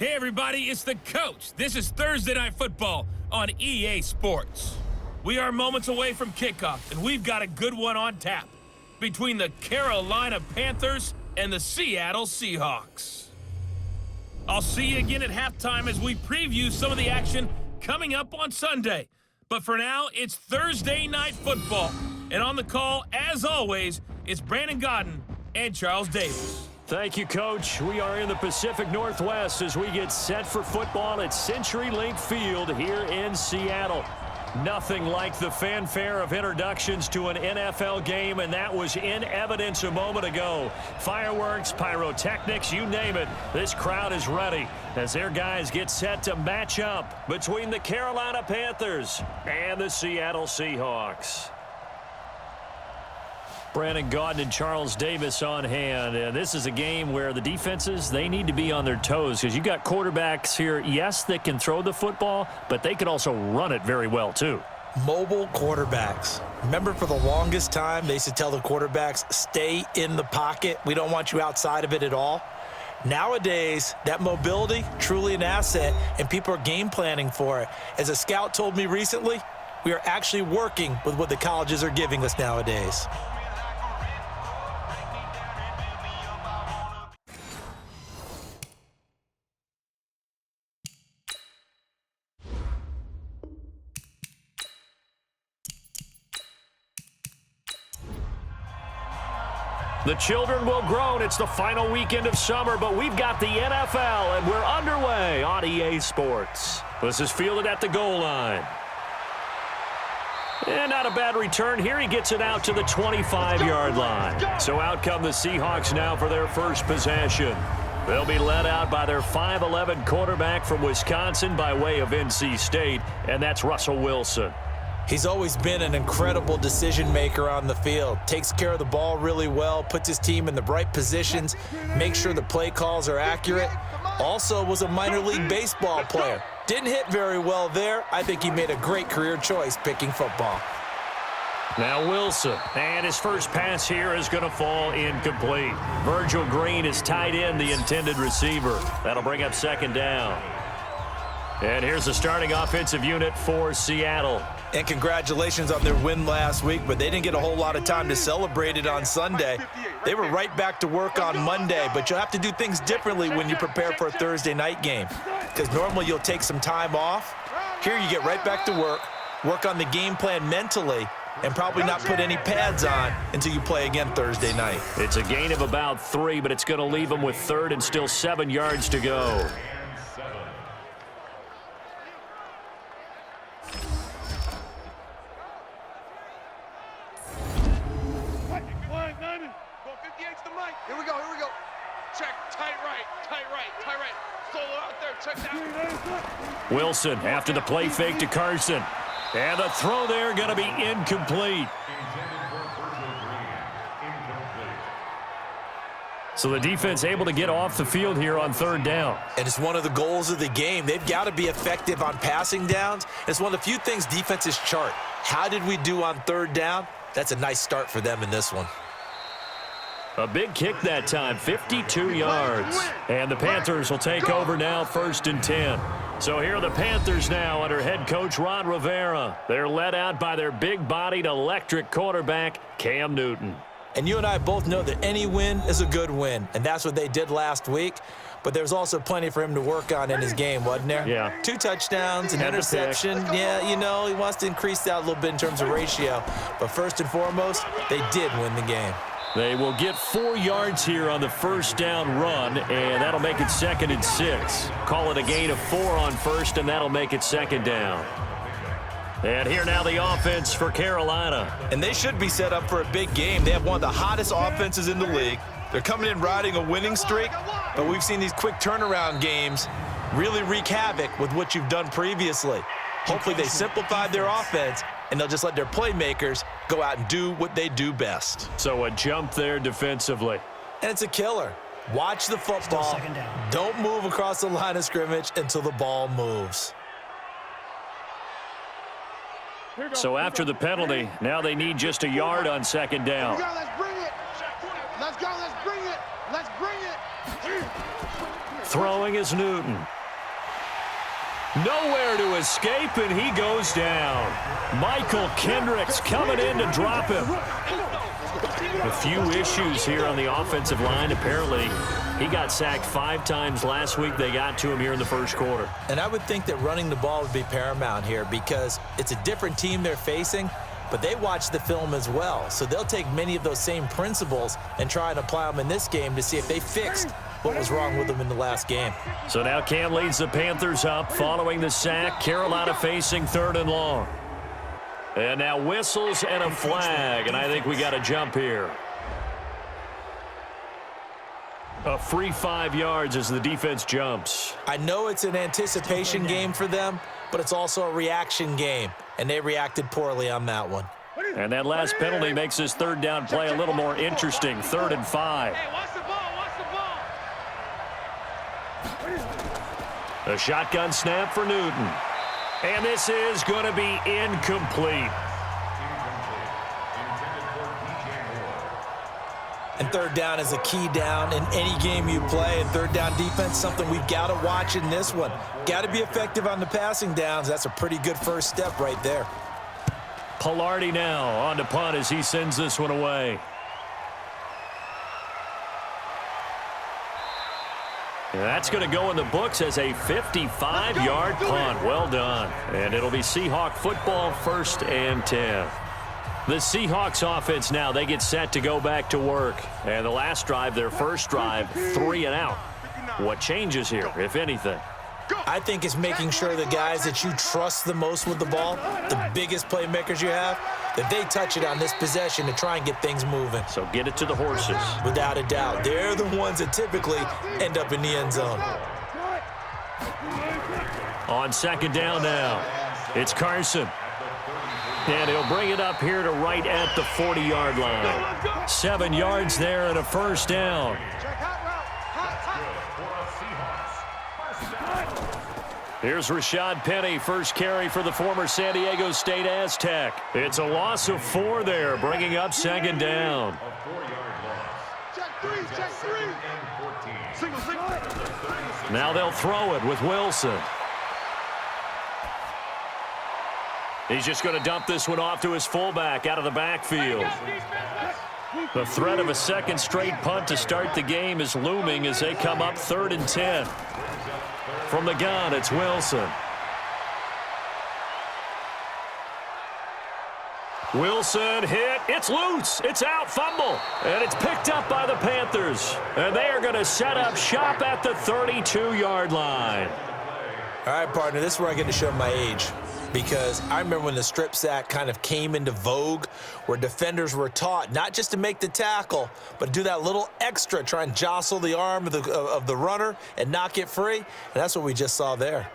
Hey everybody, it's the coach. This is Thursday Night Football on EA Sports. We are moments away from kickoff, and we've got a good one on tap between the Carolina Panthers and the Seattle Seahawks. I'll see you again at halftime as we preview some of the action coming up on Sunday. But for now, it's Thursday Night Football. And on the call, as always, it's Brandon Godden and Charles Davis. Thank you, Coach. We are in the Pacific Northwest as we get set for football at CenturyLink Field here in Seattle. Nothing like the fanfare of introductions to an NFL game, and that was in evidence a moment ago. Fireworks, pyrotechnics, you name it. This crowd is ready as their guys get set to match up between the Carolina Panthers and the Seattle Seahawks. Brandon Gaudin and Charles Davis on hand. And this is a game where the defenses, they need to be on their toes because you got quarterbacks here, yes, that can throw the football, but they can also run it very well too. Mobile quarterbacks. Remember, for the longest time, they used to tell the quarterbacks, stay in the pocket. We don't want you outside of it at all. Nowadays, that mobility, truly an asset, and people are game planning for it. As a scout told me recently, we are actually working with what the colleges are giving us nowadays. The children will groan. It's the final weekend of summer, but we've got the NFL, and we're underway on EA Sports. This is fielded at the goal line. And not a bad return here. He gets it out to the 25-yard line. So out come the Seahawks now for their first possession. They'll be led out by their 5'11 quarterback from Wisconsin by way of NC State, and that's Russell Wilson. He's always been an incredible decision maker on the field. Takes care of the ball really well, puts his team in the right positions, makes sure the play calls are accurate. Also was a minor league baseball player. Didn't hit very well there. I think he made a great career choice picking football. Now Wilson, and his first pass here is going to fall incomplete. Virgil Green is tied in, the intended receiver. That'll bring up second down. And here's the starting offensive unit for Seattle. And congratulations on their win last week, but they didn't get a whole lot of time to celebrate it on Sunday. They were right back to work on Monday, but you'll have to do things differently when you prepare for a Thursday night game, because normally you'll take some time off. Here you get right back to work on the game plan mentally, and probably not put any pads on until you play again Thursday night. It's a gain of about 3, but it's going to leave them with third and still 7 yards to go. Here we go. Check, tight right. Solo out there, check down. Wilson after the play fake to Carson. And the throw there going to be incomplete. So the defense able to get off the field here on third down. And it's one of the goals of the game. They've got to be effective on passing downs. It's one of the few things defenses chart. How did we do on third down? That's a nice start for them in this one. A big kick that time, 52 yards. And the Panthers will take over now, 1st and 10. So here are the Panthers now under head coach Ron Rivera. They're led out by their big-bodied electric quarterback, Cam Newton. And you and I both know that any win is a good win, and that's what they did last week. But there's also plenty for him to work on in his game, wasn't there? Yeah. 2 touchdowns, an interception. Yeah, you know, he wants to increase that a little bit in terms of ratio. But first and foremost, they did win the game. They will get 4 yards here on the first down run, and that'll make it 2nd and 6. Call it a gain of 4 on first, and that'll make it 2nd down. And here now the offense for Carolina. And they should be set up for a big game. They have one of the hottest offenses in the league. They're coming in riding a winning streak, but we've seen these quick turnaround games really wreak havoc with what you've done previously. Hopefully they simplified their offense, and they'll just let their playmakers go out and do what they do best. So a jump there defensively. And it's a killer. Watch the football. Don't move across the line of scrimmage until the ball moves. So after the penalty, now they need just a yard on 2nd down. Let's bring it. Throwing is Newton. Nowhere to escape, and he goes down. Michael Kendricks coming in to drop him. A few issues here on the offensive line. Apparently, he got sacked 5 times last week. They got to him here in the first quarter. And I would think that running the ball would be paramount here because it's a different team they're facing, but they watch the film as well. So they'll take many of those same principles and try and apply them in this game to see if they fixed what was wrong with them in the last game. So now Cam leads the Panthers up following the sack. Carolina facing 3rd and long. And now whistles and a flag, and I think we got a jump here. A free 5 yards as the defense jumps. I know it's an anticipation game for them, but it's also a reaction game, and they reacted poorly on that one. And that last penalty makes this 3rd down play a little more interesting. 3rd and 5. Hey, watch the ball, A shotgun snap for Newton. And this is going to be incomplete. And 3rd down is a key down in any game you play. And 3rd down defense, something we've got to watch in this one. Got to be effective on the passing downs. That's a pretty good first step right there. Pilardi now on to punt as he sends this one away. And that's going to go in the books as a 55-yard punt. Well done. And it'll be Seahawk football, 1st and 10. The Seahawks offense now, they get set to go back to work. And the last drive, their first drive, 3 and out. What changes here, if anything? I think it's making sure the guys that you trust the most with the ball, the biggest playmakers you have, that they touch it on this possession to try and get things moving. So get it to the horses. Without a doubt. They're the ones that typically end up in the end zone. On 2nd down now, it's Carson. And he'll bring it up here to right at the 40-yard line. 7 yards there and a 1st down. Here's Rashad Penny, first carry for the former San Diego State Aztec. It's a loss of 4 there, bringing up 2nd down. Now they'll throw it with Wilson. He's just going to dump this one off to his fullback out of the backfield. The threat of a 2nd straight punt to start the game is looming as they come up 3rd and 10. From the gun, it's Wilson. Wilson hit. It's loose. It's out. Fumble. And it's picked up by the Panthers. And they are going to set up shop at the 32-yard line. All right, partner, this is where I get to show my age. Because I remember when the strip sack kind of came into vogue, where defenders were taught not just to make the tackle, but do that little extra, try and jostle the arm of the runner and knock it free. And that's what we just saw there.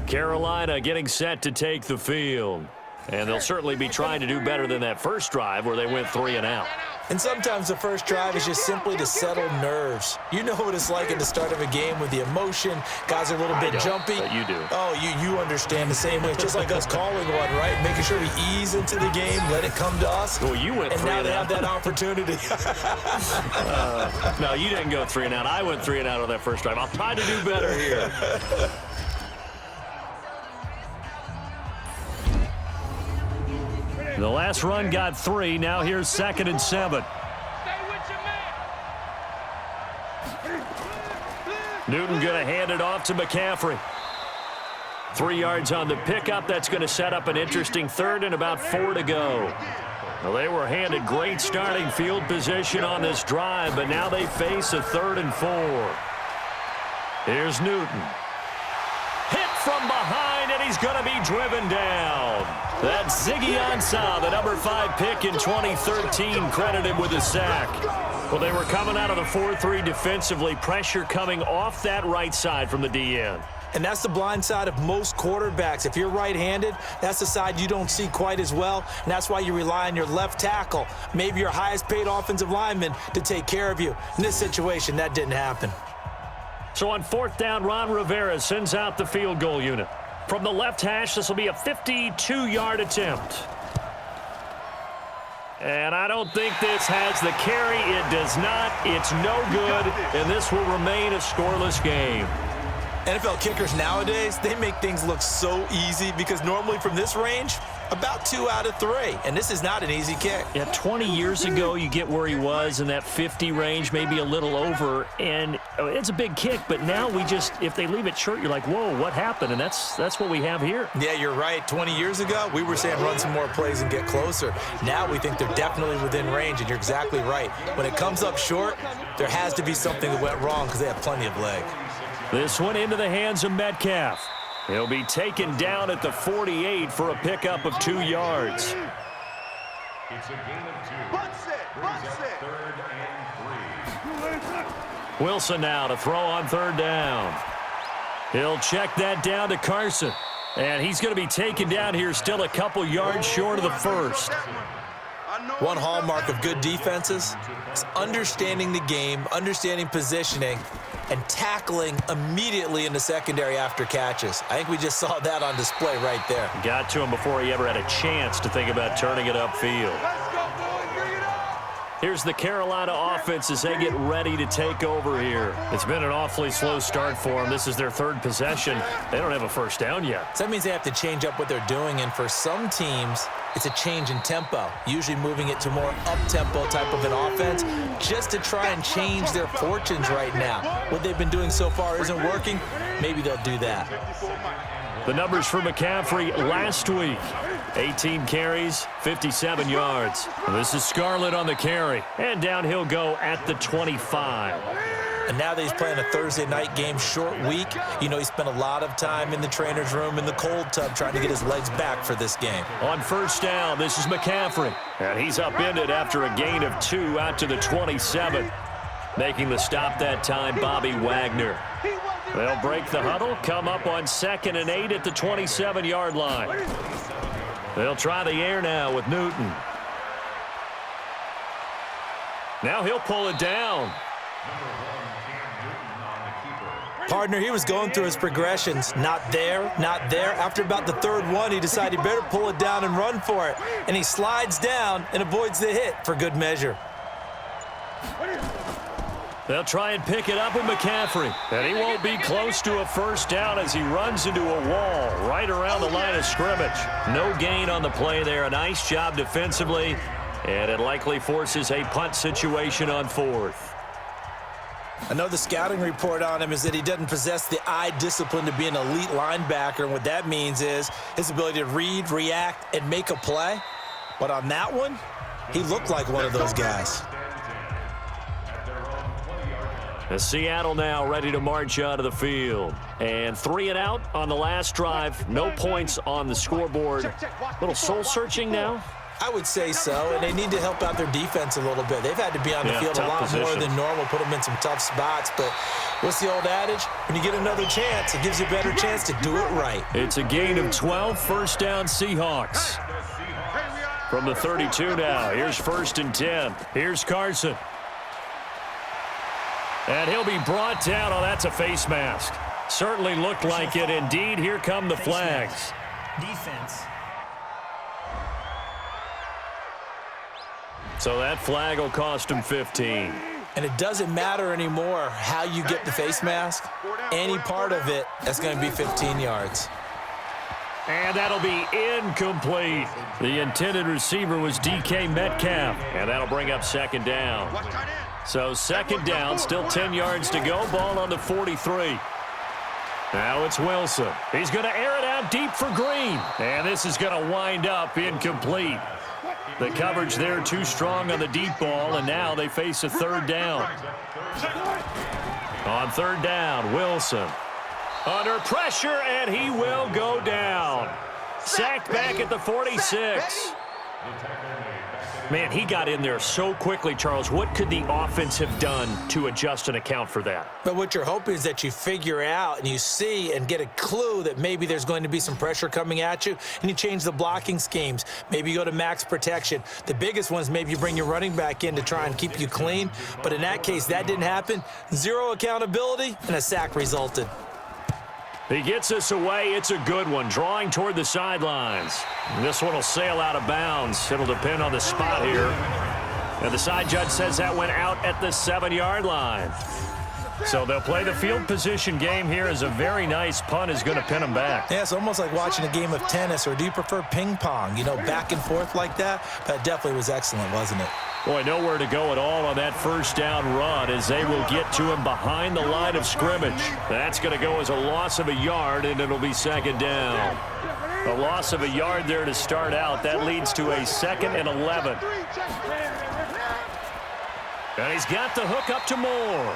Carolina getting set to take the field. And they'll certainly be trying to do better than that first drive where they went 3 and out. And sometimes the first drive is just simply to settle nerves. You know what it's like at the start of a game with the emotion. Guys are a little bit jumpy. But you do. Oh, you understand the same way. It's just like us calling one, right? Making sure we ease into the game, let it come to us. Well, you went 3 and now and they out. have that opportunity. No, you didn't go 3 and out. I went 3 and out on that first drive. I'll try to do better here. The last run got 3. Now here's 2nd and 7. Newton going to hand it off to McCaffrey. 3 yards on the pickup. That's going to set up an interesting 3rd and about 4 to go. Well, they were handed great starting field position on this drive, but now they face a 3rd and 4. Here's Newton. Hit from behind, and he's going to be driven down. That's Ziggy Ansah, the number 5 pick in 2013, credited with a sack. Well, they were coming out of the 4-3 defensively. Pressure coming off that right side from the DN. And that's the blind side of most quarterbacks. If you're right-handed, that's the side you don't see quite as well, and that's why you rely on your left tackle, maybe your highest-paid offensive lineman, to take care of you. In this situation, that didn't happen. So on 4th down, Ron Rivera sends out the field goal unit. From the left hash, this will be a 52-yard attempt. And I don't think this has the carry. It does not. It's no good, and this will remain a scoreless game. NFL kickers nowadays, they make things look so easy because normally from this range, about 2 out of 3, and this is not an easy kick. Yeah, 20 years ago, you get where he was in that 50 range, maybe a little over, and it's a big kick, but now we just, if they leave it short, you're like, whoa, what happened? And that's what we have here. Yeah, you're right. 20 years ago, we were saying run some more plays and get closer. Now we think they're definitely within range, and you're exactly right. When it comes up short, there has to be something that went wrong because they have plenty of leg. This one into the hands of Metcalf. He'll be taken down at the 48 for a pickup of 2 yards. It's a gain of 2. Brings up 3rd and 3. Wilson now to throw on 3rd down. He'll check that down to Carson. And he's going to be taken down here still a couple yards short of the first. One hallmark of good defenses is understanding the game, understanding positioning, and tackling immediately in the secondary after catches. I think we just saw that on display right there. Got to him before he ever had a chance to think about turning it upfield. Here's the Carolina offense as they get ready to take over here. It's been an awfully slow start for them. This is their 3rd possession. They don't have a first down yet. So that means they have to change up what they're doing, and for some teams, it's a change in tempo, usually moving it to more up-tempo type of an offense just to try and change their fortunes right now. What they've been doing so far isn't working. Maybe they'll do that. The numbers for McCaffrey last week. 18 carries, 57 yards. This is Scarlett on the carry. And down he'll go at the 25. And now that he's playing a Thursday night game, short week, you know he spent a lot of time in the trainer's room in the cold tub trying to get his legs back for this game. On 1st down, this is McCaffrey. And he's upended after a gain of 2 out to the 27. Making the stop that time, Bobby Wagner. They'll break the huddle, come up on 2nd and 8 at the 27-yard line. They'll try the air now with Newton. Now he'll pull it down. Partner, he was going through his progressions. Not there, not there. After about the 3rd one, he decided he better pull it down and run for it. And he slides down and avoids the hit for good measure. They'll try and pick it up with McCaffrey. And he won't be close to a first down as he runs into a wall right around the line of scrimmage. No gain on the play there. A nice job defensively. And it likely forces a punt situation on 4th. I know the scouting report on him is that he doesn't possess the eye discipline to be an elite linebacker. And what that means is his ability to read, react, and make a play. But on that one, he looked like one of those guys. As Seattle now ready to march out of the field. And 3 and out on the last drive. No points on the scoreboard. A little soul-searching now. I would say so, and they need to help out their defense a little bit. They've had to be on the field a lot more than normal, put them in some tough spots. But what's the old adage? When you get another chance, it gives you a better chance to do it right. It's a gain of 12, 1st down Seahawks. From the 32 now, here's 1st and 10. Here's Carson. And he'll be brought down. Oh, that's a face mask. Certainly looked like it. Indeed, here come the flags. Defense. So that flag will cost him 15. And it doesn't matter anymore how you get the face mask. Any part of it, that's going to be 15 yards. And that'll be incomplete. The intended receiver was DK Metcalf. And that'll bring up 2nd down. So 2nd down, still 10 yards to go. Ball on the 43. Now it's Wilson. He's going to air it out deep for Green. And this is going to wind up incomplete. The coverage there too strong on the deep ball, and now they face a 3rd down. On 3rd down, Wilson. Under pressure, and he will go down. Sacked back at the 46. Man, he got in there so quickly, Charles. What could the offense have done to adjust and account for that? But what you're hoping is that you figure out and you see and get a clue that maybe there's going to be some pressure coming at you, and you change the blocking schemes. Maybe you go to max protection. The biggest one is maybe you bring your running back in to try and keep you clean. But in that case, that didn't happen. 0 accountability, and a sack resulted. He gets us away. It's a good one, drawing toward the sidelines. This one will sail out of bounds. It'll depend on the spot here. And the side judge says that went out at the 7-yard line. So they'll play the field position game here as a very nice punt is going to pin them back. Yeah, it's almost like watching a game of tennis, or do you prefer ping pong? You know, back and forth like that? That definitely was excellent, wasn't it? Boy, nowhere to go at all on that first down run as they will get to him behind the line of scrimmage. That's going to go as a loss of a yard, and it'll be 2nd down. A loss of a yard there to start out. That leads to a 2nd and 11. And he's got the hook up to Moore.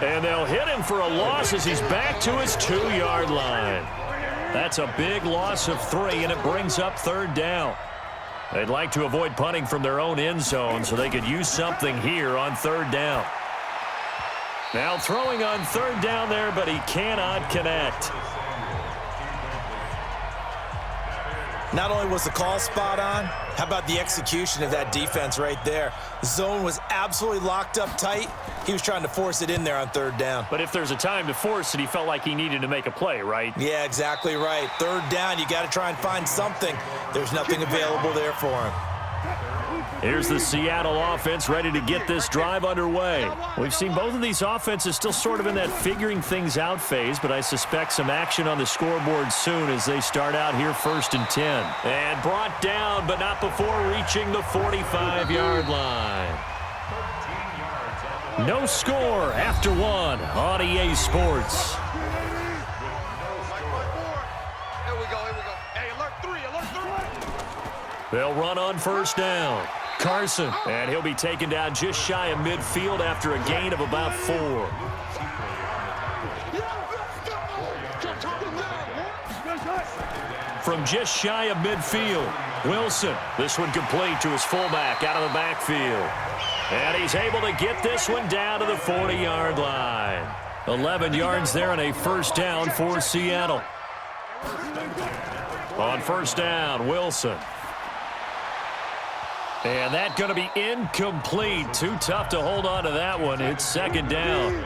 And they'll hit him for a loss as he's back to his 2-yard line. That's a big loss of 3, and it brings up 3rd down. They'd like to avoid punting from their own end zone so they could use something here on 3rd down. Now throwing on 3rd down there, but he cannot connect. Not only was the call spot on, how about the execution of that defense right there? The zone was absolutely locked up tight. He was trying to force it in there on 3rd down. But if there's a time to force it, he felt like he needed to make a play, right? Yeah, exactly right. 3rd down, you got to try and find something. There's nothing available there for him. Here's the Seattle offense ready to get this drive underway. We've seen both of these offenses still sort of in that figuring things out phase, but I suspect some action on the scoreboard soon as they start out here 1st and 10. And brought down, but not before reaching the 45-yard line. No score after 1 on EA Sports. Here we go. Hey, alert 3. They'll run on 1st down. Carson, and he'll be taken down just shy of midfield after a gain of about 4. From just shy of midfield, Wilson. This one complete to his fullback out of the backfield. And he's able to get this one down to the 40-yard line. 11 yards there and a 1st down for Seattle. On 1st down, Wilson. And that's going to be incomplete. Too tough to hold on to that one. It's 2nd down.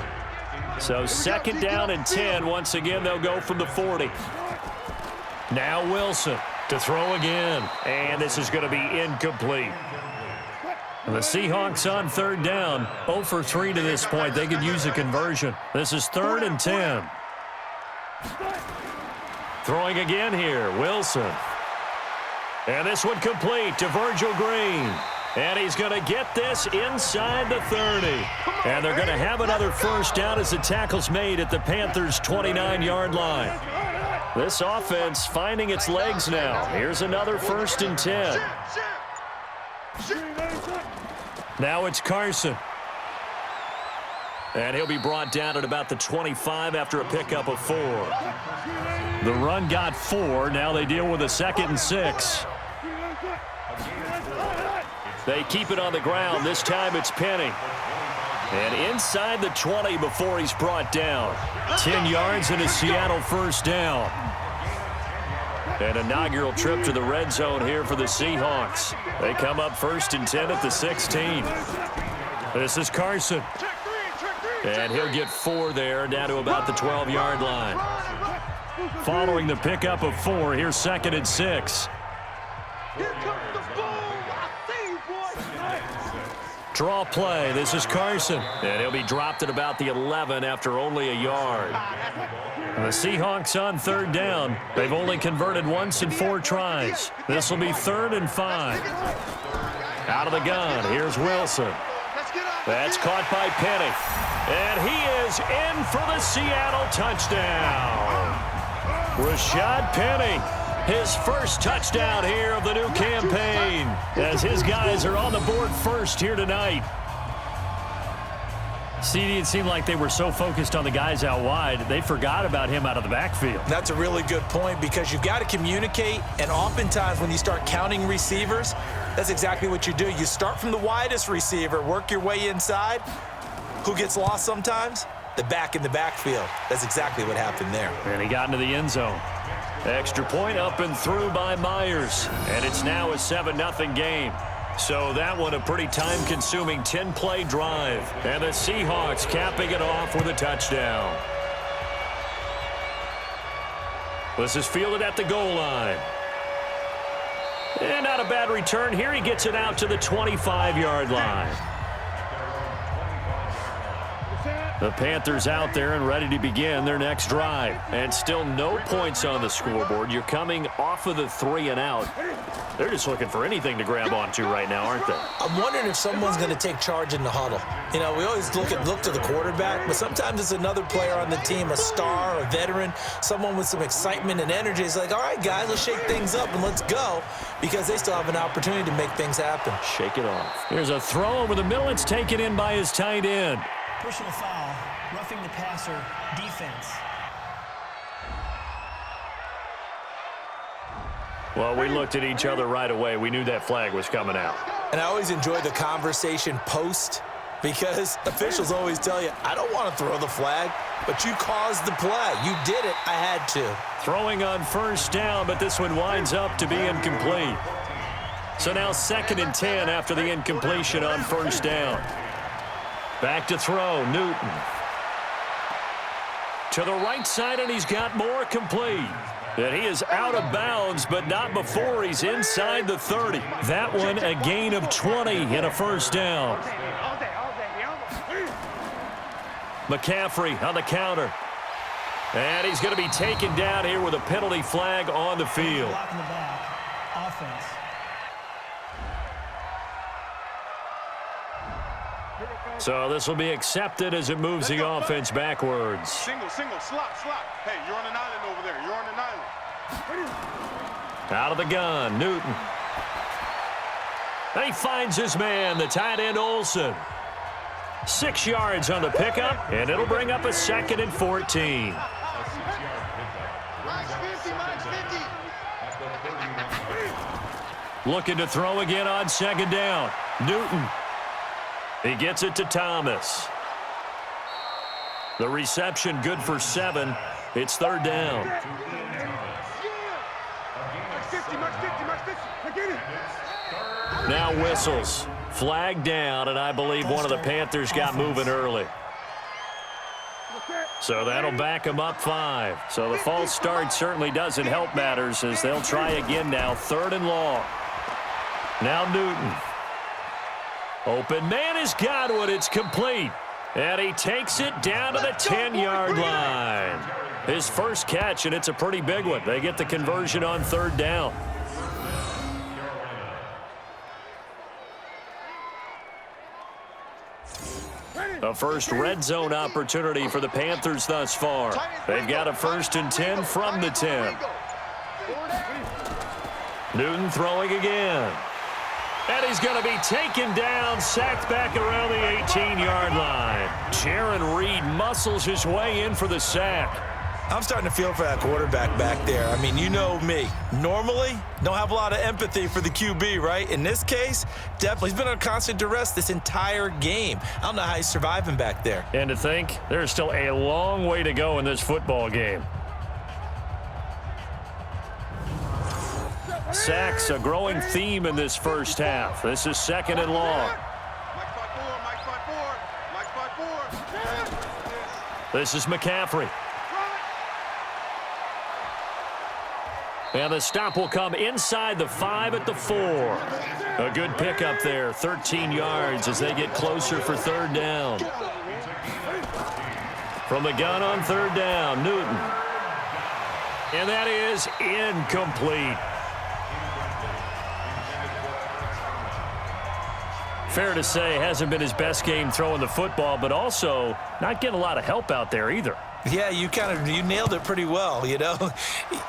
So 2nd down and 10. Once again, they'll go from the 40. Now Wilson to throw again. And this is going to be incomplete. And the Seahawks on 3rd down. 0 for 3 to this point. They could use a conversion. This is 3rd and 10. Throwing again here, Wilson. And this one complete to Virgil Green. And he's going to get this inside the 30. And they're going to have another 1st down as the tackle's made at the Panthers' 29-yard line. This offense finding its legs now. Here's another 1st and 10. Now it's Carson. And he'll be brought down at about the 25 after a pickup of 4. The run got 4. Now they deal with a 2nd and 6. They keep it on the ground. This time it's Penny. And inside the 20 before he's brought down. 10 yards and a Seattle 1st down. An inaugural trip to the red zone here for the Seahawks. They come up 1st and 10 at the 16. This is Carson. And he'll get 4 there, down to about the 12-yard line. Following the pickup of 4, here's 2nd and 6. Draw play. This is Carson. And he'll be dropped at about the 11 after only a yard. And the Seahawks on 3rd down. They've only converted once in 4 tries. This will be 3rd and 5. Out of the gun, here's Wilson. That's caught by Penny. And he is in for the Seattle touchdown. Rashad Penny, his 1st touchdown here of the new campaign, as his guys are on the board 1st here tonight. CD, it seemed like they were so focused on the guys out wide, they forgot about him out of the backfield. That's a really good point, because you've got to communicate, and oftentimes when you start counting receivers, that's exactly what you do. You start from the widest receiver, work your way inside. Who gets lost sometimes? The back in the backfield. That's exactly what happened there. And he got into the end zone. Extra point up and through by Myers. And it's now a 7-0 game. So that one a pretty time-consuming 10-play drive. And the Seahawks capping it off with a touchdown. This is fielded at the goal line. And not a bad return here. He gets it out to the 25-yard line. The Panthers out there and ready to begin their next drive. And still no points on the scoreboard. You're coming off of the 3 and out. They're just looking for anything to grab onto right now, aren't they? I'm wondering if someone's going to take charge in the huddle. You know, we always look to the quarterback, but sometimes it's another player on the team, a star, a veteran, someone with some excitement and energy. It's like, all right, guys, let's shake things up and let's go, because they still have an opportunity to make things happen. Shake it off. Here's a throw over the middle. It's taken in by his tight end. Personal foul, roughing the passer, defense. Well, we looked at each other right away. We knew that flag was coming out. And I always enjoy the conversation post, because officials always tell you, I don't want to throw the flag, but you caused the play. You did it. I had to. Throwing on first down, but this one winds up to be incomplete. So now 2nd and 10 after the incompletion on first down. Back to throw, Newton. To the right side, and he's got more complete. And he is out of bounds, but not before he's inside the 30. That one a gain of 20 and a first down. McCaffrey on the counter. And he's going to be taken down here with a penalty flag on the field. Block in the back. Offense. So this will be accepted as it moves the offense backwards. Single, slot. Hey, you're on an island over there. You're on an island. Out of the gun, Newton. And he finds his man, the tight end Olsen. 6 yards on the pickup, and it'll bring up a 2nd and 14. Looking to throw again on 2nd down. Newton. He gets it to Thomas. The reception good for 7. It's 3rd down. Now whistles. Flag down, and I believe one of the Panthers got moving early. So that'll back them up 5. So the false start certainly doesn't help matters, as they'll try again now. 3rd and long. Now Newton. Open man has got one. It's complete. And he takes it down to the 10-yard line. His first catch, and it's a pretty big one. They get the conversion on 3rd down. A first red zone opportunity for the Panthers thus far. They've got a 1st and 10 from the 10. Newton throwing again. And he's going to be taken down, sacked back around the 18-yard line. Jaron Reed muscles his way in for the sack. I'm starting to feel for that quarterback back there. I mean, you know me. Normally, don't have a lot of empathy for the QB, right? In this case, definitely. He's been on constant duress this entire game. I don't know how he's surviving back there. And to think, there's still a long way to go in this football game. Sacks, a growing theme in this first half. This is 2nd and long. This is McCaffrey. And the stop will come inside the 5 at the 4. A good pickup there, 13 yards as they get closer for 3rd down. From the gun on 3rd down, Newton. And that is incomplete. Fair to say, hasn't been his best game throwing the football, but also not getting a lot of help out there either. Yeah, you nailed it pretty well, you know.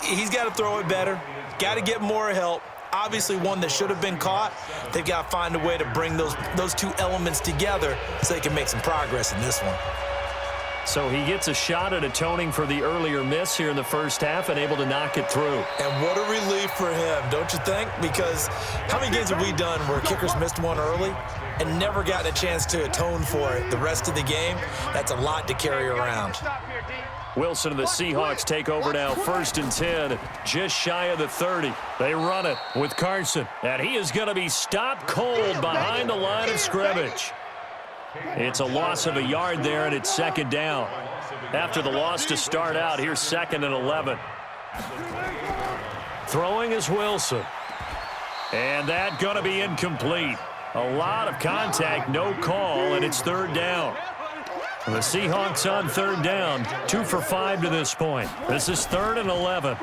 He's got to throw it better, got to get more help. Obviously one that should have been caught. They've got to find a way to bring those two elements together so they can make some progress in this one. So he gets a shot at atoning for the earlier miss here in the first half and able to knock it through. And what a relief for him, don't you think? Because how many games have we done where kickers missed one early and never gotten a chance to atone for it the rest of the game? That's a lot to carry around. Wilson and the Seahawks take over now, 1st and 10, just shy of the 30. They run it with Carson, and he is going to be stopped cold behind the line of scrimmage. It's a loss of a yard there, and it's 2nd down. After the loss to start out, here's 2nd and 11. Throwing is Wilson. And that going to be incomplete. A lot of contact, no call, and it's third down. The Seahawks on third down, 2 for 5 to this point. This is 3rd and 11.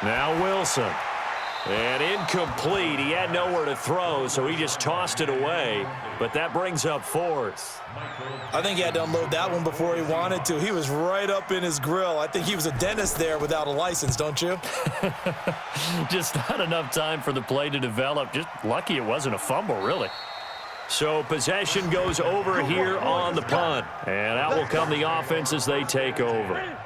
Now Wilson. And incomplete. He had nowhere to throw, so he just tossed it away. But that brings up 4th. I think he had to unload that one before he wanted to. He was right up in his grill. I think he was a dentist there without a license, don't you? Just not enough time for the play to develop. Just lucky it wasn't a fumble, really. So possession goes over here on the punt. And out will come the offense as they take over.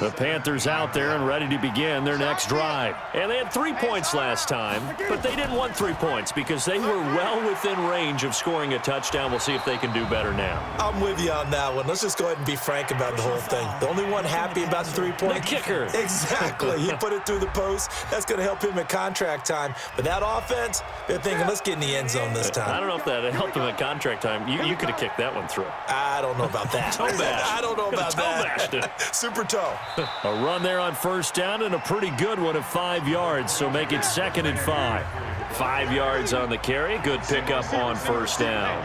The Panthers out there and ready to begin their next drive. And they had 3 points last time, but they didn't want 3 points because they were well within range of scoring a touchdown. We'll see if they can do better now. I'm with you on that one. Let's just go ahead and be frank about the whole thing. The only one happy about the 3-point. The kicker. Exactly. He put it through the post. That's going to help him at contract time. But that offense, they're thinking, let's get in the end zone this time. I don't know if that helped him at contract time. You could have kicked that one through. I don't know about that. Toe bash. I don't know about that. Toe bashed it. Super toe. A run there on first down and a pretty good one of 5 yards, so make it 2nd and 5. 5 yards on the carry. Good pickup on first down.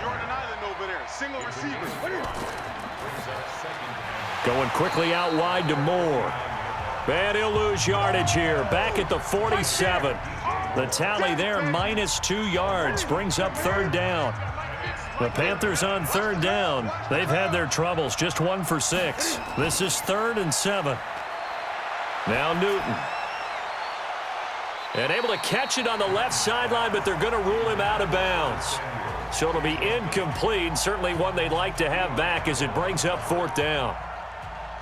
Going quickly out wide to Moore. And he'll lose yardage here. Back at the 47. The tally there, -2 yards. Brings up third down. The Panthers on third down. They've had their troubles. Just 1 for 6. This is 3rd and 7. Now Newton. And able to catch it on the left sideline, but they're going to rule him out of bounds. So it'll be incomplete. Certainly one they'd like to have back as it brings up 4th down.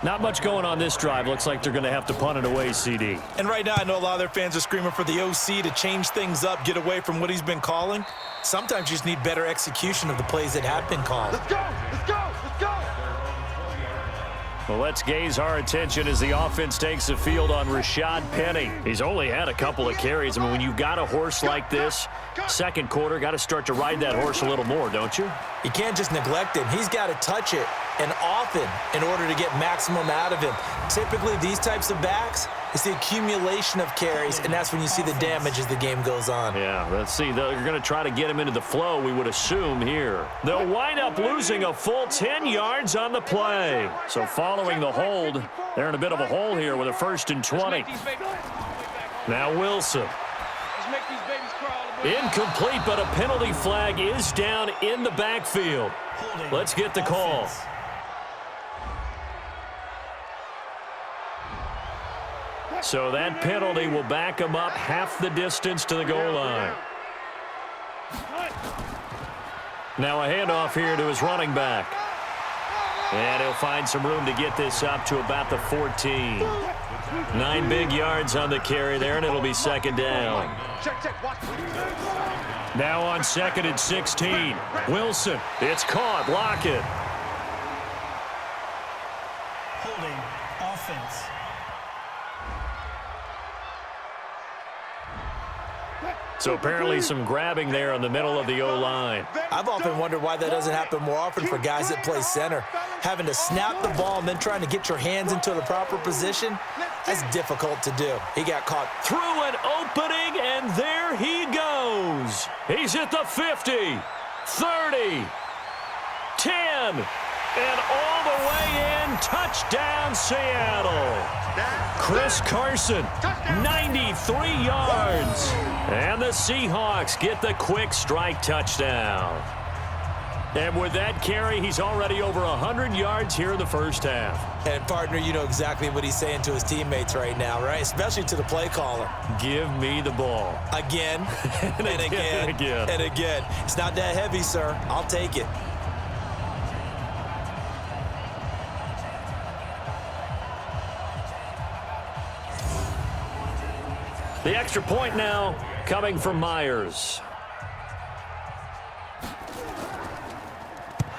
Not much going on this drive. Looks like they're going to have to punt it away, CD. And right now, I know a lot of their fans are screaming for the OC to change things up, get away from what he's been calling. Sometimes you just need better execution of the plays that have been called. Let's go! Let's go! Let's go! Well, let's gaze our attention as the offense takes the field on Rashad Penny. He's only had a couple of carries. I mean, when you've got a horse like this, second quarter, got to start to ride that horse a little more, don't you? You can't just neglect him. He's got to touch it, and often, in order to get maximum out of him. Typically, these types of backs, it's the accumulation of carries, and that's when you see the damage as the game goes on. Yeah, let's see. They're going to try to get him into the flow, we would assume here. They'll wind up losing a full 10 yards on the play. So following the hold, they're in a bit of a hole here with a 1st and 20. Now Wilson. Incomplete, but a penalty flag is down in the backfield. Let's get the call. So that penalty will back him up half the distance to the goal line. Now a handoff here to his running back. And he'll find some room to get this up to about the 14. 9 big yards on the carry there, and it'll be 2nd down. Now on 2nd and 16. Wilson, it's caught. Lockett. Holding offense. So apparently some grabbing there in the middle of the O-line. I've often wondered why that doesn't happen more often for guys that play center. Having to snap the ball and then trying to get your hands into the proper position, that's difficult to do. He got caught Through an opening, and there he goes. He's at the 50, 30, 10, and all the way in. Touchdown, Seattle. Chris Carson, 93 yards. And the Seahawks get the quick strike touchdown. And with that carry, he's already over 100 yards here in the first half. And, partner, you know exactly what he's saying to his teammates right now, right? Especially to the play caller. Give me the ball. Again, and again, and again. It's not that heavy, sir. I'll take it. The extra point now coming from Myers.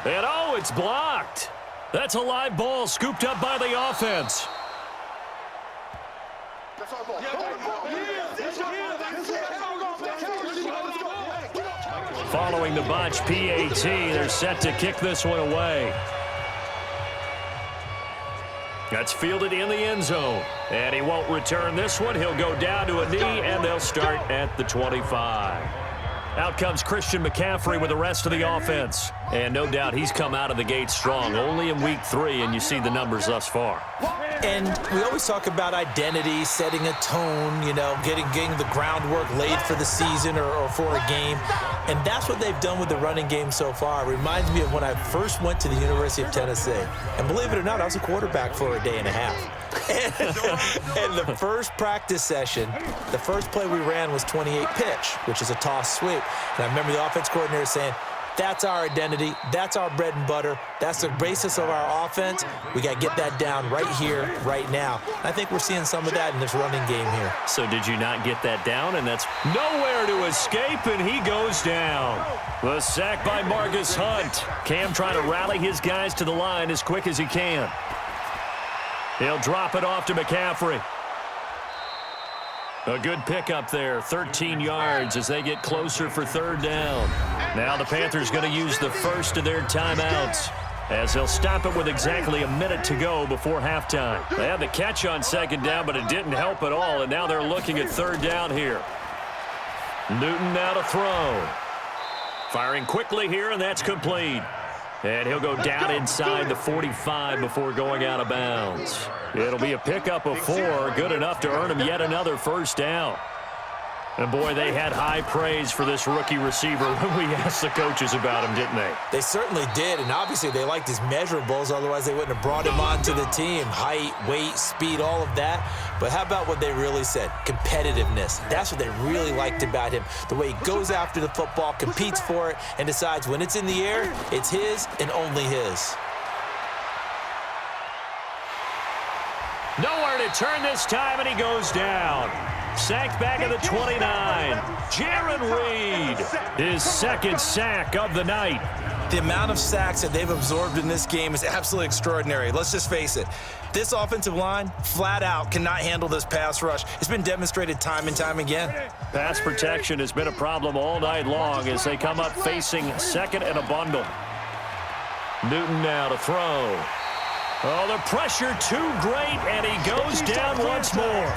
And oh, it's blocked. That's a live ball scooped up by the offense. Following the botch PAT, they're set to kick this one away. That's fielded in the end zone. And he won't return this one. He'll go down to a knee, and they'll start at the 25. Out comes Christian McCaffrey with the rest of the offense. And no doubt he's come out of the gate strong. Only in week 3, and you see the numbers thus far. And we always talk about identity, setting a tone, you know, getting the groundwork laid for the season or for a game. And that's what they've done with the running game so far. It reminds me of when I first went to the University of Tennessee. And believe it or not, I was a quarterback for a day and a half. And the first practice session, the first play we ran was 28 pitch, which is a toss sweep. And I remember the offense coordinator saying, that's our identity. That's our bread and butter. That's the basis of our offense. We got to get that down right here, right now. I think we're seeing some of that in this running game here. So did you not get that down? And that's nowhere to escape, and he goes down. The sack by Marcus Hunt. Cam trying to rally his guys to the line as quick as he can. He'll drop it off to McCaffrey. A good pickup there, 13 yards as they get closer for third down. Now the Panthers going to use the first of their timeouts as they'll stop it with exactly a minute to go before halftime. They had the catch on second down, but it didn't help at all, and now they're looking at third down here. Newton now to throw. Firing quickly here, and that's complete. And he'll go down inside the 45 before going out of bounds. It'll be a pickup of 4, good enough to earn him yet another first down. And, boy, they had high praise for this rookie receiver when we asked the coaches about him, didn't they? They certainly did, and obviously they liked his measurables. Otherwise, they wouldn't have brought him onto the team. Height, weight, speed, all of that. But how about what they really said? Competitiveness. That's what they really liked about him. The way he goes after the football, competes for it, and decides when it's in the air, it's his and only his. Nowhere to turn this time, and he goes down. Sacked back at the 29. Jaron Reed, his second sack of the night. The amount of sacks that they've absorbed in this game is absolutely extraordinary. Let's just face it. This offensive line, flat out, cannot handle this pass rush. It's been demonstrated time and time again. Pass protection has been a problem all night long as they come up facing second and a bundle. Newton now to throw. Oh, the pressure too great, and he goes down once more.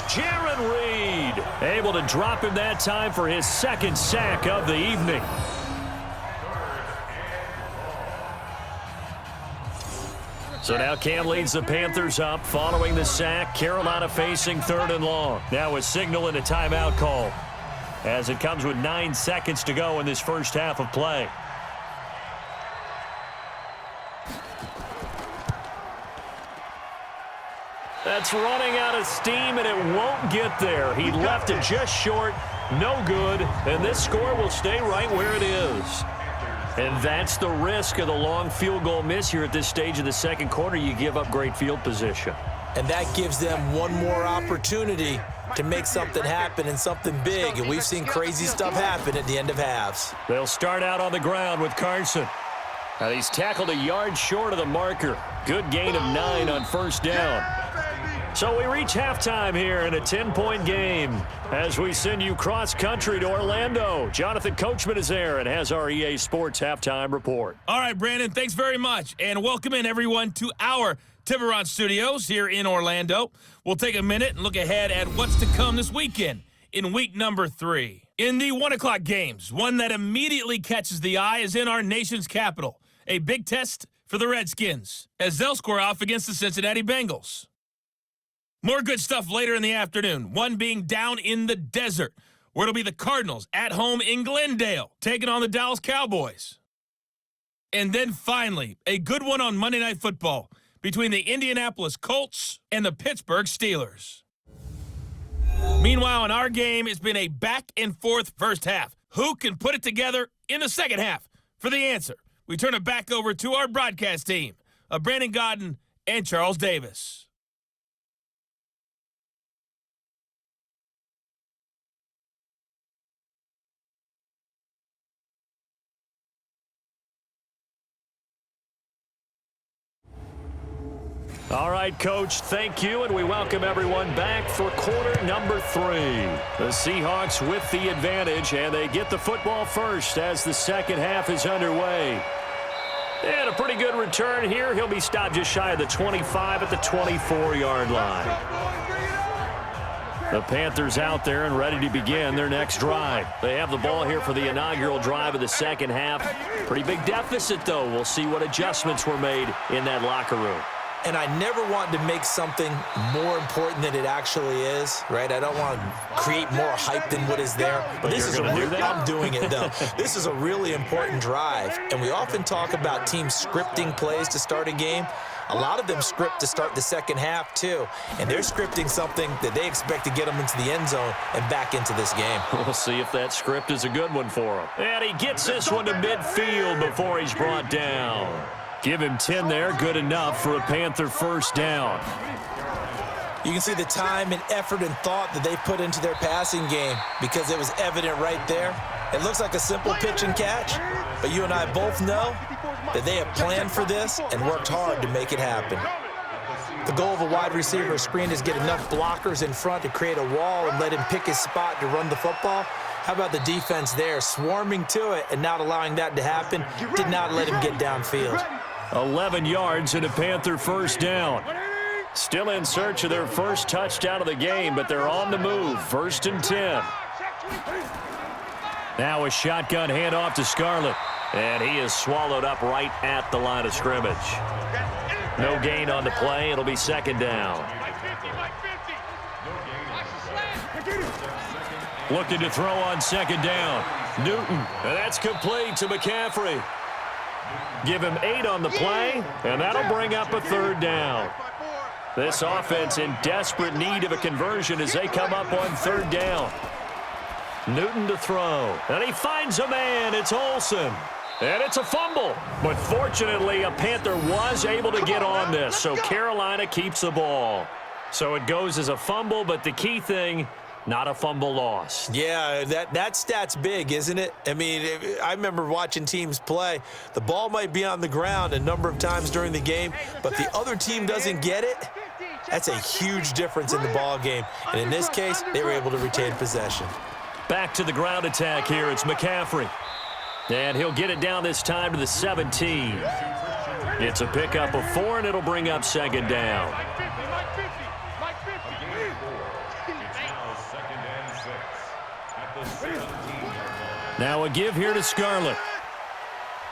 Jaron Reed able to drop him that time for his second sack of the evening. So now Cam leads the Panthers up following the sack. Carolina facing third and long. Now a signal and a timeout call as it comes with 9 seconds to go in this first half of play. That's running out of steam, and it won't get there. He left it just short, no good, and this score will stay right where it is. And that's the risk of the long field goal miss here at this stage of the second quarter. You give up great field position. And that gives them one more opportunity to make something happen and something big. And we've seen crazy stuff happen at the end of halves. They'll start out on the ground with Carson. Now he's tackled a yard short of the marker. Good gain of 9 on first down. So we reach halftime here in a 10-point game as we send you cross-country to Orlando. Jonathan Coachman is there and has our EA Sports halftime report. All right, Brandon, thanks very much. And welcome in, everyone, to our Tiburon Studios here in Orlando. We'll take a minute and look ahead at what's to come this weekend in week number 3. In the 1 o'clock games, one that immediately catches the eye is in our nation's capital. A big test for the Redskins as they'll square off against the Cincinnati Bengals. More good stuff later in the afternoon, one being down in the desert, where it'll be the Cardinals at home in Glendale, taking on the Dallas Cowboys. And then finally, a good one on Monday Night Football between the Indianapolis Colts and the Pittsburgh Steelers. Meanwhile, in our game, it's been a back-and-forth first half. Who can put it together in the second half? For the answer, we turn it back over to our broadcast team of Brandon Godden and Charles Davis. All right, Coach, thank you, and we welcome everyone back for quarter number 3. The Seahawks with the advantage, and they get the football first as the second half is underway. And a pretty good return here. He'll be stopped just shy of the 25 at the 24-yard line. The Panthers out there and ready to begin their next drive. They have the ball here for the inaugural drive of the second half. Pretty big deficit, though. We'll see what adjustments were made in that locker room. And I never want to make something more important than it actually is, right? I don't want to create more hype than what is there. But this is I'm doing it, though. This is a really important drive. And we often talk about teams scripting plays to start a game. A lot of them script to start the second half, too. And they're scripting something that they expect to get them into the end zone and back into this game. We'll see if that script is a good one for him. And he gets this one to midfield before he's brought down. Give him 10 there, good enough for a Panther first down. You can see the time and effort and thought that they put into their passing game because it was evident right there. It looks like a simple pitch and catch, but you and I both know that they have planned for this and worked hard to make it happen. The goal of a wide receiver screen is get enough blockers in front to create a wall and let him pick his spot to run the football. How about the defense there, swarming to it and not allowing that to happen, did not let him get downfield. 11 yards and a Panther first down. Still in search of their first touchdown of the game, but they're on the move. 1st and 10. Now a shotgun handoff to Scarlett. And he is swallowed up right at the line of scrimmage. No gain on the play. It'll be second down. Looking to throw on second down. Newton. And that's complete to McCaffrey. Give him 8 on the play, and that'll bring up a third down. This offense in desperate need of a conversion as they come up on third down. Newton to throw, and he finds a man. It's Olsen, and it's a fumble. But fortunately, a Panther was able to get on this, so Carolina keeps the ball. So it goes as a fumble, but the key thing, not a fumble loss. Yeah, that stat's big, isn't it? I mean, I remember watching teams play. The ball might be on the ground a number of times during the game, but the other team doesn't get it. That's a huge difference in the ball game. And in this case, they were able to retain possession. Back to the ground attack here. It's McCaffrey. And he'll get it down this time to the 17. It's a pickup of 4, and it'll bring up second down. Now a give here to Scarlett.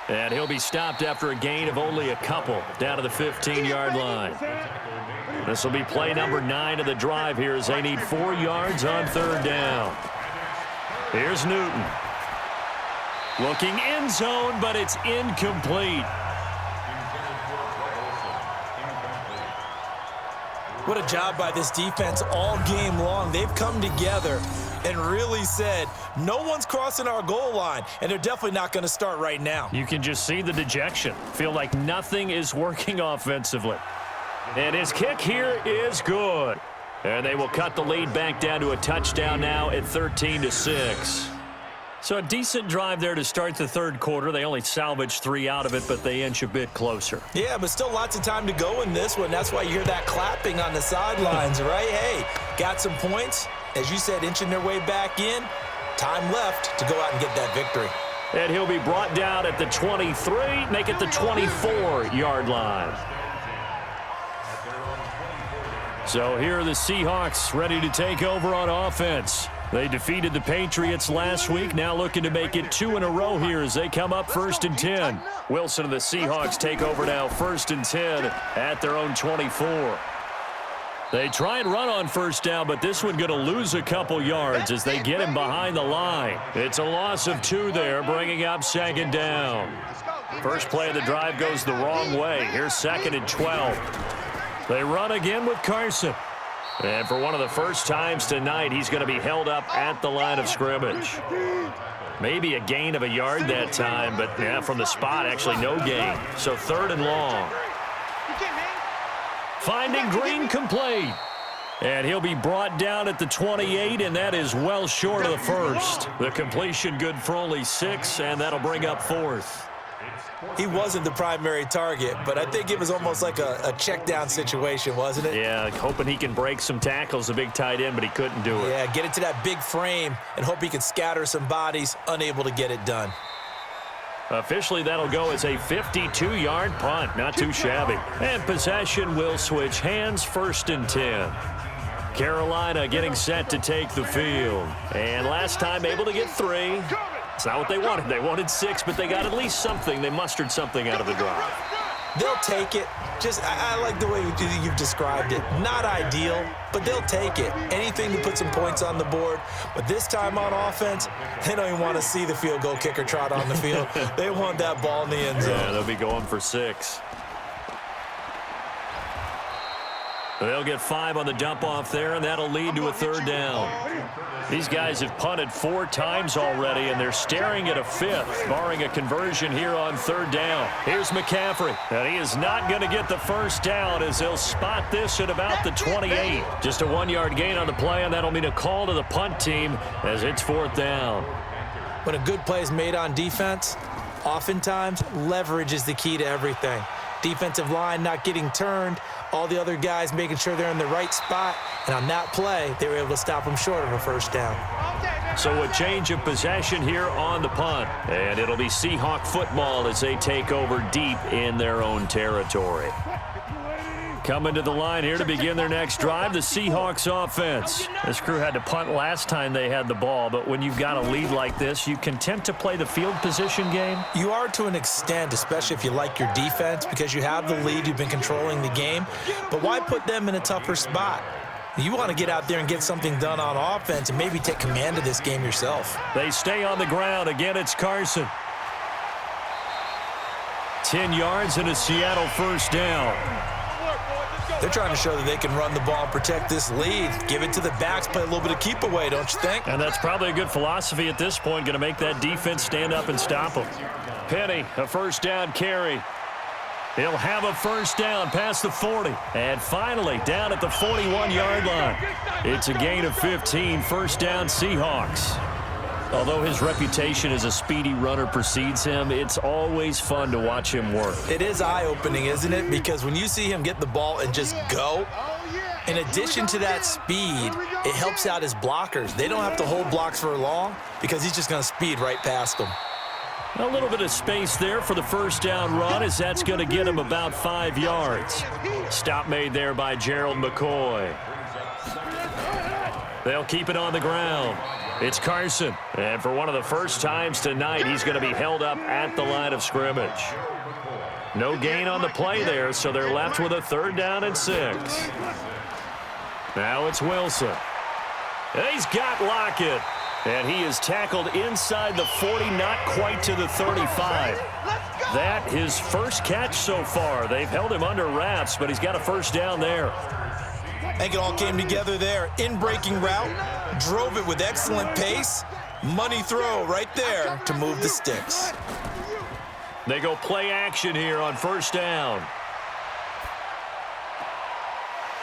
And he'll be stopped after a gain of only a couple down to the 15-yard line. This will be play number 9 of the drive here as they need 4 yards on third down. Here's Newton. Looking end zone, but it's incomplete. What a job by this defense all game long. They've come together and really said, no one's crossing our goal line, and they're definitely not going to start right now. You can just see the dejection. Feel like nothing is working offensively. And his kick here is good. And they will cut the lead back down to a touchdown now at 13-6. So a decent drive there to start the third quarter. They only salvaged 3 out of it, but they inch a bit closer. Yeah, but still lots of time to go in this one. That's why you hear that clapping on the sidelines, right? Hey, got some points. As you said, inching their way back in. Time left to go out and get that victory. And he'll be brought down at the 23, make it the 24-yard line. So here are the Seahawks ready to take over on offense. They defeated the Patriots last week, now looking to make it 2 in a row here as they come up 1st and 10. Wilson and the Seahawks take over now 1st and 10 at their own 24. They try and run on first down, but this one going to lose a couple yards as they get him behind the line. It's a loss of 2 there, bringing up second down. First play of the drive goes the wrong way. Here's 2nd and 12. They run again with Carson. And for one of the first times tonight, he's going to be held up at the line of scrimmage. Maybe a gain of a yard that time, but yeah, from the spot, actually no gain. So 3rd and long. Finding Green complete. And he'll be brought down at the 28, and that is well short of the first. The completion good for only 6, and that'll bring up 4th. He wasn't the primary target, but I think it was almost like a check down situation, wasn't it? Yeah, hoping he can break some tackles, a big tight end, but he couldn't do it. Yeah, get it to that big frame and hope he can scatter some bodies, unable to get it done. Officially, that'll go as a 52-yard punt. Not too shabby. And possession will switch hands, 1st and 10. Carolina getting set to take the field. And last time able to get 3. It's not what they wanted. They wanted 6, but they got at least something. They mustered something out of the drive. They'll take it. I like the way you've described it. Not ideal, but they'll take it. Anything to put some points on the board. But this time on offense, they don't even want to see the field goal kicker trot on the field. They want that ball in the end zone. Yeah, they'll be going for 6. They'll get 5 on the dump-off there, and that'll lead to a 3rd down. These guys have punted 4 times already, and they're staring at a 5th, barring a conversion here on 3rd down. Here's McCaffrey, and he is not going to get the 1st down as they'll spot this at about the 28. Just a 1-yard gain on the play, and that'll mean a call to the punt team as it's 4th down. When a good play is made on defense, oftentimes leverage is the key to everything. Defensive line not getting turned, all the other guys making sure they're in the right spot, and on that play, they were able to stop them short of a 1st down. So a change of possession here on the punt, and it'll be Seahawk football as they take over deep in their own territory. Coming to the line here to begin their next drive, the Seahawks offense. This crew had to punt last time they had the ball, but when you've got a lead like this, you content to play the field position game? You are to an extent, especially if you like your defense, because you have the lead, you've been controlling the game. But why put them in a tougher spot? You want to get out there and get something done on offense and maybe take command of this game yourself. They stay on the ground. Again, it's Carson. 10 yards and a Seattle 1st down. They're trying to show that they can run the ball and protect this lead. Give it to the backs, play a little bit of keep away, don't you think? And that's probably a good philosophy at this point, going to make that defense stand up and stop them. Penny, a 1st down carry. He'll have a 1st down past the 40. And finally, down at the 41-yard line. It's a gain of 15, 1st down Seahawks. Although his reputation as a speedy runner precedes him, it's always fun to watch him work. It is eye-opening, isn't it? Because when you see him get the ball and just go, in addition to that speed, it helps out his blockers. They don't have to hold blocks for long because he's just going to speed right past them. A little bit of space there for the 1st down run as that's going to get him about 5 yards. Stop made there by Gerald McCoy. They'll keep it on the ground. It's Carson, and for one of the first times tonight, he's going to be held up at the line of scrimmage. No gain on the play there, so they're left with a 3rd down and 6. Now it's Wilson. He's got Lockett, and he is tackled inside the 40, not quite to the 35. That his 1st catch so far. They've held him under wraps, but he's got a 1st down there. I think it all came together there. In-breaking route, drove it with excellent pace. Money throw right there to move the sticks. They go play action here on 1st down.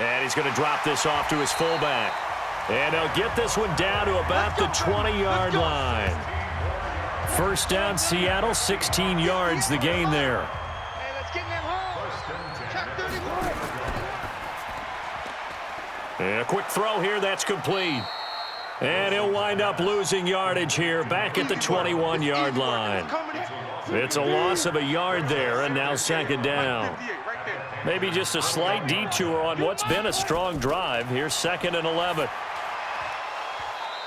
And he's going to drop this off to his fullback. And he'll get this one down to about the 20-yard line. 1st down, Seattle, 16 yards the gain there. And a quick throw here, that's complete. And he'll wind up losing yardage here back at the 21-yard line. It's a loss of a yard there, and now 2nd down. Maybe just a slight detour on what's been a strong drive. Here's 2nd and 11.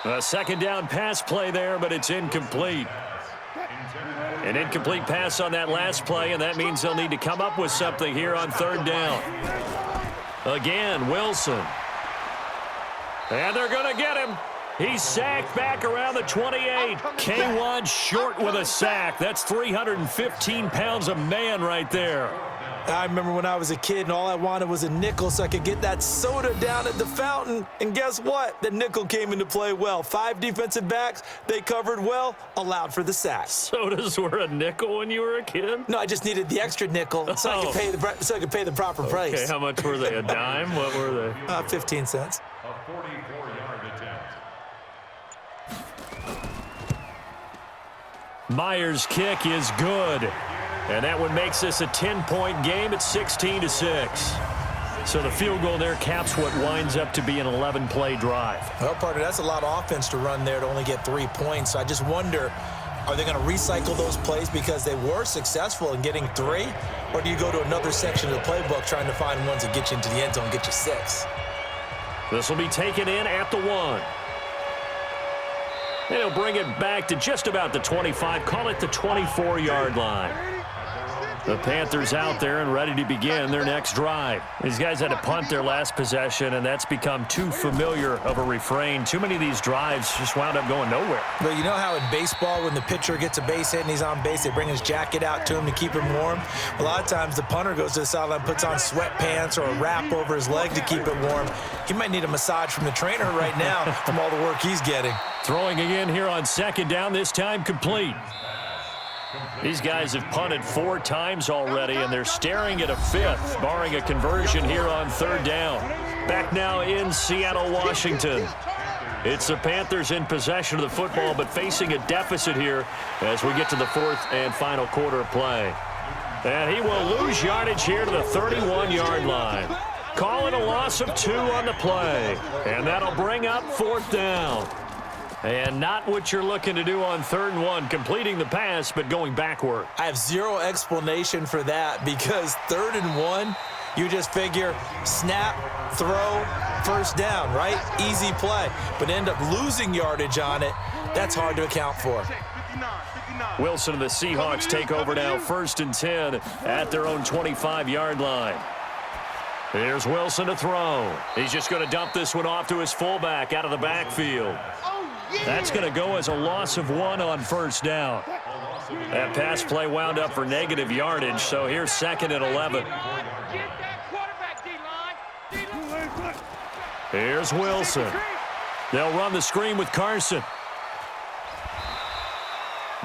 A 2nd down pass play there, but it's incomplete. An incomplete pass on that last play, and that means they'll need to come up with something here on 3rd down. Again, Wilson. And they're going to get him. He's sacked back around the 28. K1 short with a sack. That's 315 pounds a man right there. I remember when I was a kid and all I wanted was a nickel so I could get that soda down at the fountain. And guess what? The nickel came into play well. 5 defensive backs, they covered well, allowed for the sack. Sodas were a nickel when you were a kid? No, I just needed the extra nickel so I could pay the proper price. Okay, how much were they? A dime? What were they? 15 cents. A 44-yard attempt. Myers' kick is good. And that one makes this a 10-point game at 16-6. So the field goal there caps what winds up to be an 11-play drive. Well, partner, that's a lot of offense to run there to only get 3 points. So I just wonder, Are they going to recycle those plays because they were successful in getting 3? Or do you go to another section of the playbook trying to find ones that get you into the end zone and get you 6? This will be taken in at the 1. And he'll bring it back to just about the 25. Call it the 24-yard line. The Panthers out there and ready to begin their next drive. These guys had to punt their last possession, and that's become too familiar of a refrain. Too many of these drives just wound up going nowhere. But you know how in baseball, when the pitcher gets a base hit and he's on base, they bring his jacket out to him to keep him warm? A lot of times the punter goes to the sideline, puts on sweatpants or a wrap over his leg to keep it warm. He might need a massage from the trainer right now from all the work he's getting. Throwing again here on 2nd down, this time complete. These guys have punted 4 times already, and they're staring at a 5th, barring a conversion here on 3rd down. Back now in Seattle, Washington. It's the Panthers in possession of the football, but facing a deficit here as we get to the 4th and final quarter of play. And he will lose yardage here to the 31-yard line. Call it a loss of 2 on the play, and that'll bring up 4th down. And not what you're looking to do on 3rd and 1, completing the pass, but going backward. I have zero explanation for that because 3rd and 1, you just figure snap, throw, 1st down, right? Easy play. But end up losing yardage on it. That's hard to account for. Wilson and the Seahawks take over now, 1st and 10 at their own 25-yard line. Here's Wilson to throw. He's just going to dump this one off to his fullback out of the backfield. That's going to go as a loss of 1 on 1st down. That pass play wound up for negative yardage, so here's 2nd and 11. Here's Wilson. They'll run the screen with Carson.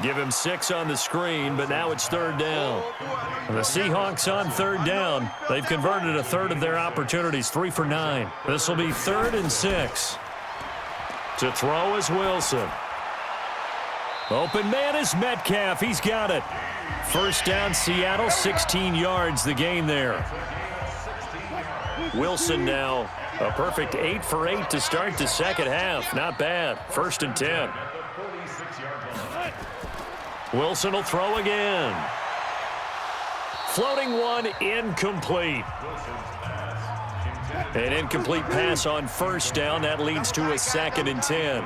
Give him 6 on the screen, but now it's 3rd down. The Seahawks on 3rd down. They've converted a 1/3 of their opportunities, 3 for 9. This will be 3rd and 6. To throw is Wilson. Open man is Metcalf. He's got it. 1st down, Seattle, 16 yards the gain there. Wilson now a perfect 8 for 8 to start the 2nd half. Not bad. 1st and 10. Wilson will throw again. Floating one, incomplete. An incomplete pass on 1st down. That leads to a 2nd and 10.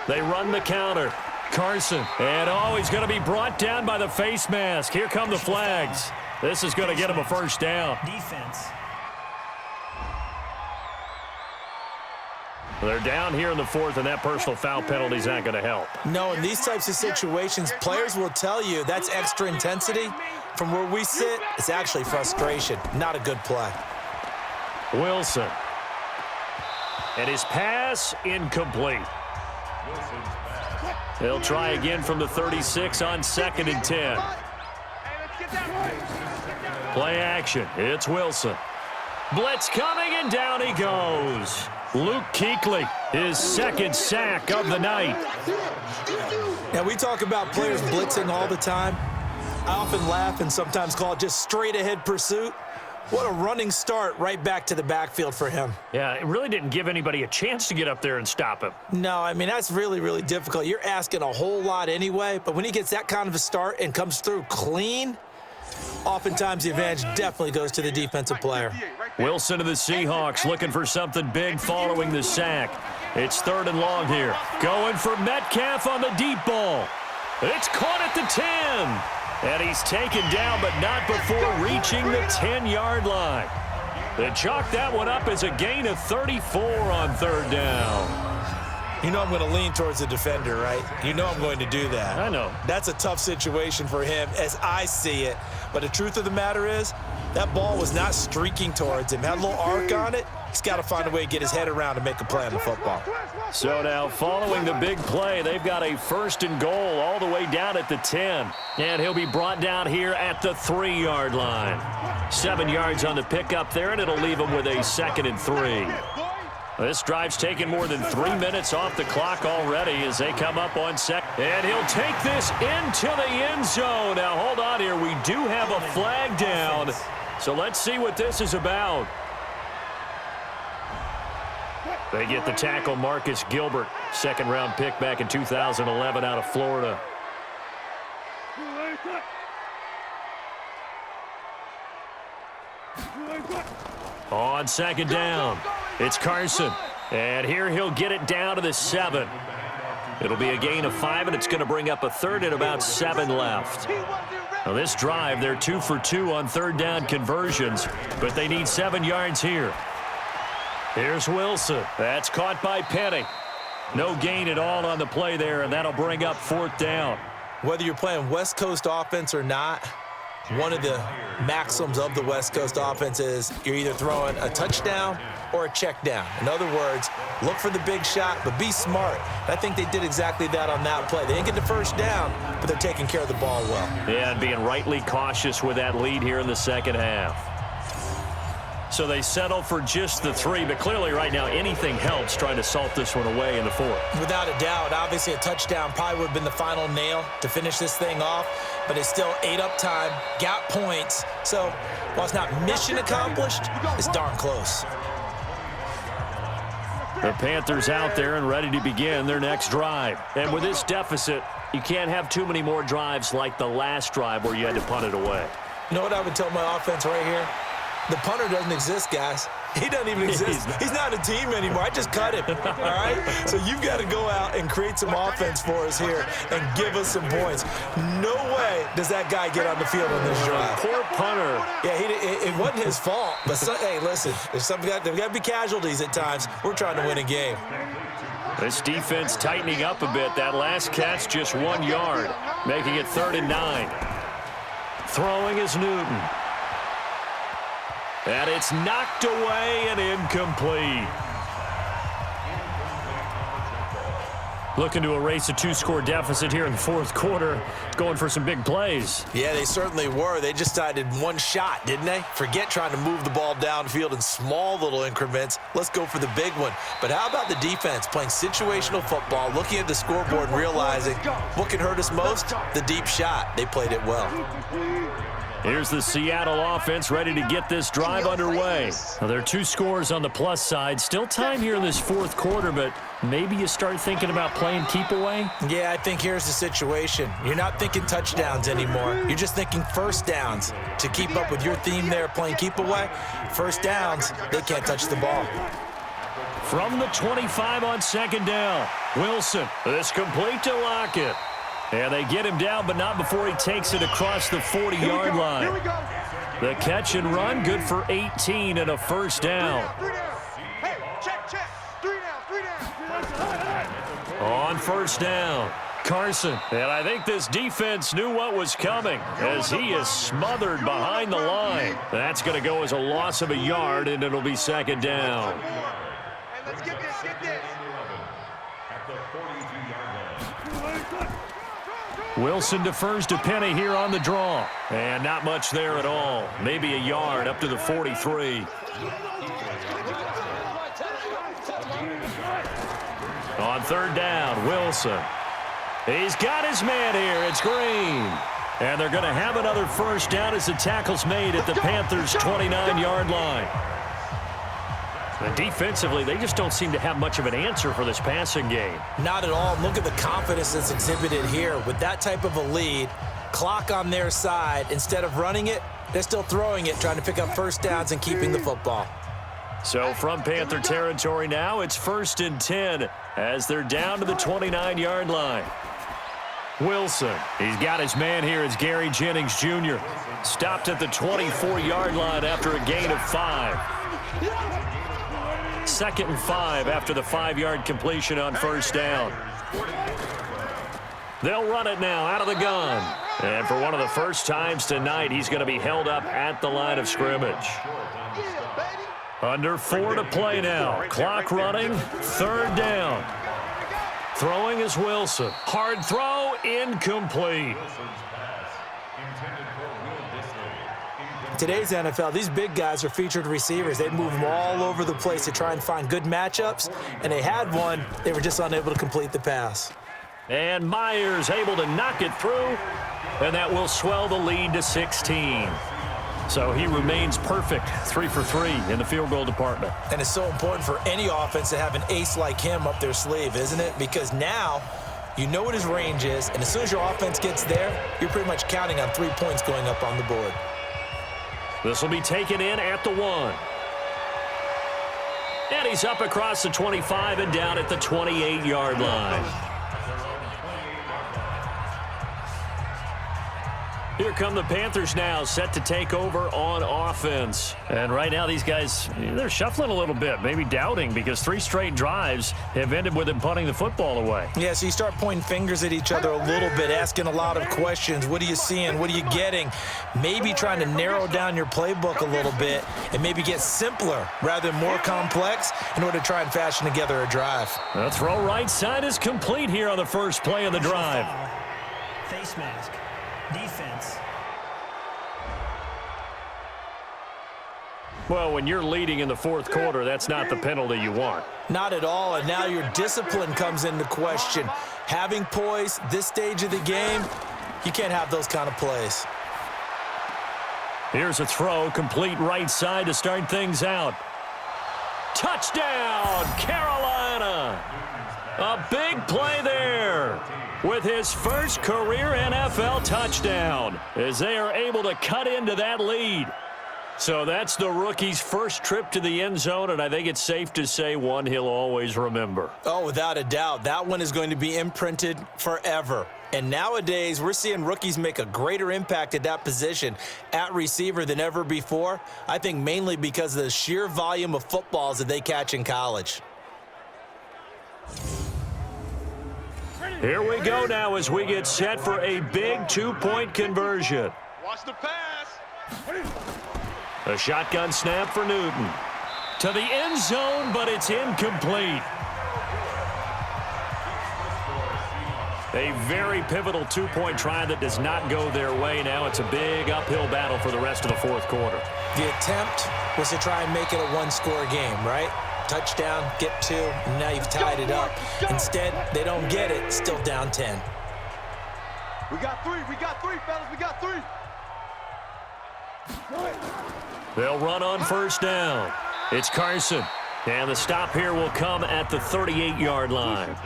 They run the counter. Carson. And he's going to be brought down by the face mask. Here come the flags. This is going to get him a 1st down. Defense. They're down here in the 4th, and that personal foul penalty is not going to help. No, in these types of situations, players will tell you that's extra intensity. From where we sit, it's actually frustration. Not a good play. Wilson. And his pass incomplete. They'll try again from the 36 on 2nd and 10. Play action. It's Wilson. Blitz coming, and down he goes. Luke Kuechly, his 2nd sack of the night. Now, we talk about players blitzing all the time. I often laugh and sometimes call it just straight-ahead pursuit. What a running start right back to the backfield for him. Yeah, it really didn't give anybody a chance to get up there and stop him. No, I mean, that's really, really difficult. You're asking a whole lot anyway, but when he gets that kind of a start and comes through clean, oftentimes the advantage definitely goes to the defensive player. Wilson of the Seahawks looking for something big following the sack. It's 3rd and long here. Going for Metcalf on the deep ball. It's caught at the 10. And he's taken down, but not before reaching the 10-yard line. They chalk that one up as a gain of 34 on 3rd down. You know I'm going to lean towards the defender, right? You know I'm going to do that. I know. That's a tough situation for him as I see it. But the truth of the matter is, that ball was not streaking towards him. Had a little arc on it. He's got to find a way to get his head around and make a play on the football. So now following the big play, they've got a 1st and goal all the way down at the 10. And he'll be brought down here at the 3-yard line. 7 yards on the pickup there, and it'll leave him with a 2nd and 3. This drive's taken more than 3 minutes off the clock already as they come up on 2nd. And he'll take this into the end zone. Now, hold on here. We do have a flag down. So let's see what this is about. They get the tackle, Marcus Gilbert. Second-round pick back in 2011 out of Florida. On second down, it's Carson. And here he'll get it down to the 7. It'll be a gain of 5, and it's going to bring up a third and about 7 left. Now this drive, they're 2 for 2 on third down conversions, but they need 7 yards here. Here's Wilson. That's caught by Penny. No gain at all on the play there, and that'll bring up 4th down. Whether you're playing West Coast offense or not, one of the maxims of the West Coast offense is you're either throwing a touchdown or a check down. In other words, look for the big shot, but be smart. I think they did exactly that on that play. They didn't get the first down, but they're taking care of the ball well. Yeah, and being rightly cautious with that lead here in the second half. So they settle for just the 3, but clearly right now anything helps trying to salt this one away in the 4th. Without a doubt, obviously a touchdown probably would have been the final nail to finish this thing off, but it's still ate up time, got points. So while it's not mission accomplished, it's darn close. The Panthers out there and ready to begin their next drive. And with this deficit, you can't have too many more drives like the last drive where you had to punt it away. You know what I would tell my offense right here? The punter doesn't exist, guys. He doesn't even exist. He's not a team anymore. I just cut him, all right? So you've got to go out and create some offense for us here and give us some points. No way does that guy get on the field on this drive. Poor punter. Yeah, it wasn't his fault. But, hey, listen, there's got to be casualties at times. We're trying to win a game. This defense tightening up a bit. That last catch just 1 yard, making it 3rd and 9. Throwing is Newton. And it's knocked away and incomplete. Looking to erase a 2-score deficit here in the 4th quarter, going for some big plays. Yeah, they certainly were. They just decided one shot, didn't they? Forget trying to move the ball downfield in small little increments. Let's go for the big one. But how about the defense playing situational football, looking at the scoreboard and realizing what can hurt us most? The deep shot. They played it well. Here's the Seattle offense ready to get this drive underway. Now, there are 2 scores on the plus side. Still time here in this 4th quarter, but maybe you start thinking about playing keep away? Yeah, I think here's the situation. You're not thinking touchdowns anymore. You're just thinking first downs. To keep up with your theme there, playing keep away, first downs, they can't touch the ball. From the 25 on second down, Wilson. This complete to Lockett. And they get him down, but not before he takes it across the 40-yard line. The catch and run, good for 18 and a first down. Hey, check. 3 down. On first down, Carson. And I think this defense knew what was coming as he is smothered behind the line. That's going to go as a loss of a yard, and it'll be 2nd down. Hey, let's get this. At the 42-yard line. Wilson defers to Penny here on the draw. And not much there at all. Maybe a yard up to the 43. On 3rd down, Wilson. He's got his man here. It's Green. And they're going to have another first down as the tackle's made at the Panthers' 29-yard line. And defensively, they just don't seem to have much of an answer for this passing game. Not at all. Look at the confidence that's exhibited here. With that type of a lead, clock on their side, instead of running it, they're still throwing it, trying to pick up first downs and keeping the football. So from Panther territory now, it's 1st and 10 as they're down to the 29-yard line. Wilson, he's got his man here. It's Gary Jennings Jr. Stopped at the 24-yard line after a gain of 5. 2nd and 5 after the 5-yard completion on first down. They'll run it now out of the gun. And for one of the first times tonight, he's going to be held up at the line of scrimmage. Under 4 to play now. Clock running. 3rd down. Throwing is Wilson. Hard throw. Incomplete. Today's NFL, these big guys are featured receivers. They move them all over the place to try and find good matchups, and they had one. They were just unable to complete the pass. And Myers able to knock it through, and that will swell the lead to 16. So he remains perfect, 3 for 3 in the field goal department. And it's so important for any offense to have an ace like him up their sleeve, isn't it? Because now you know what his range is, and as soon as your offense gets there, you're pretty much counting on 3 points going up on the board. This will be taken in at the 1. And he's up across the 25 and down at the 28-yard line. Here come the Panthers now, set to take over on offense. And right now these guys, they're shuffling a little bit, maybe doubting, because 3 straight drives have ended with them punting the football away. Yeah, so you start pointing fingers at each other a little bit, asking a lot of questions. What are you seeing? What are you getting? Maybe trying to narrow down your playbook a little bit and maybe get simpler rather than more complex in order to try and fashion together a drive. The throw right side is complete here on the first play of the drive. Face mask. Defense. Well, when you're leading in the fourth quarter, that's not the penalty you want. Not at all, and now your discipline comes into question. Having poise this stage of the game, you can't have those kind of plays. Here's a throw, complete right side to start things out. Touchdown, Carolina! A big play there with his first career NFL touchdown as they are able to cut into that lead. So that's the rookie's first trip to the end zone, and I think it's safe to say one he'll always remember. Oh, without a doubt. That one is going to be imprinted forever. And nowadays, we're seeing rookies make a greater impact at that position at receiver than ever before. I think mainly because of the sheer volume of footballs that they catch in college. Here we go now as we get set for a big 2-point conversion. Watch the pass. A shotgun snap for Newton. To the end zone, but it's incomplete. A very pivotal 2-point try that does not go their way. Now it's a big uphill battle for the rest of the fourth quarter. The attempt was to try and make it a one-score game, right? Touchdown, get 2, and now you've tied it up. Instead, they don't get it, still down 10. We got 3, fellas, we got 3. They'll run on first down. It's Carson. And the stop here will come at the 38-yard line.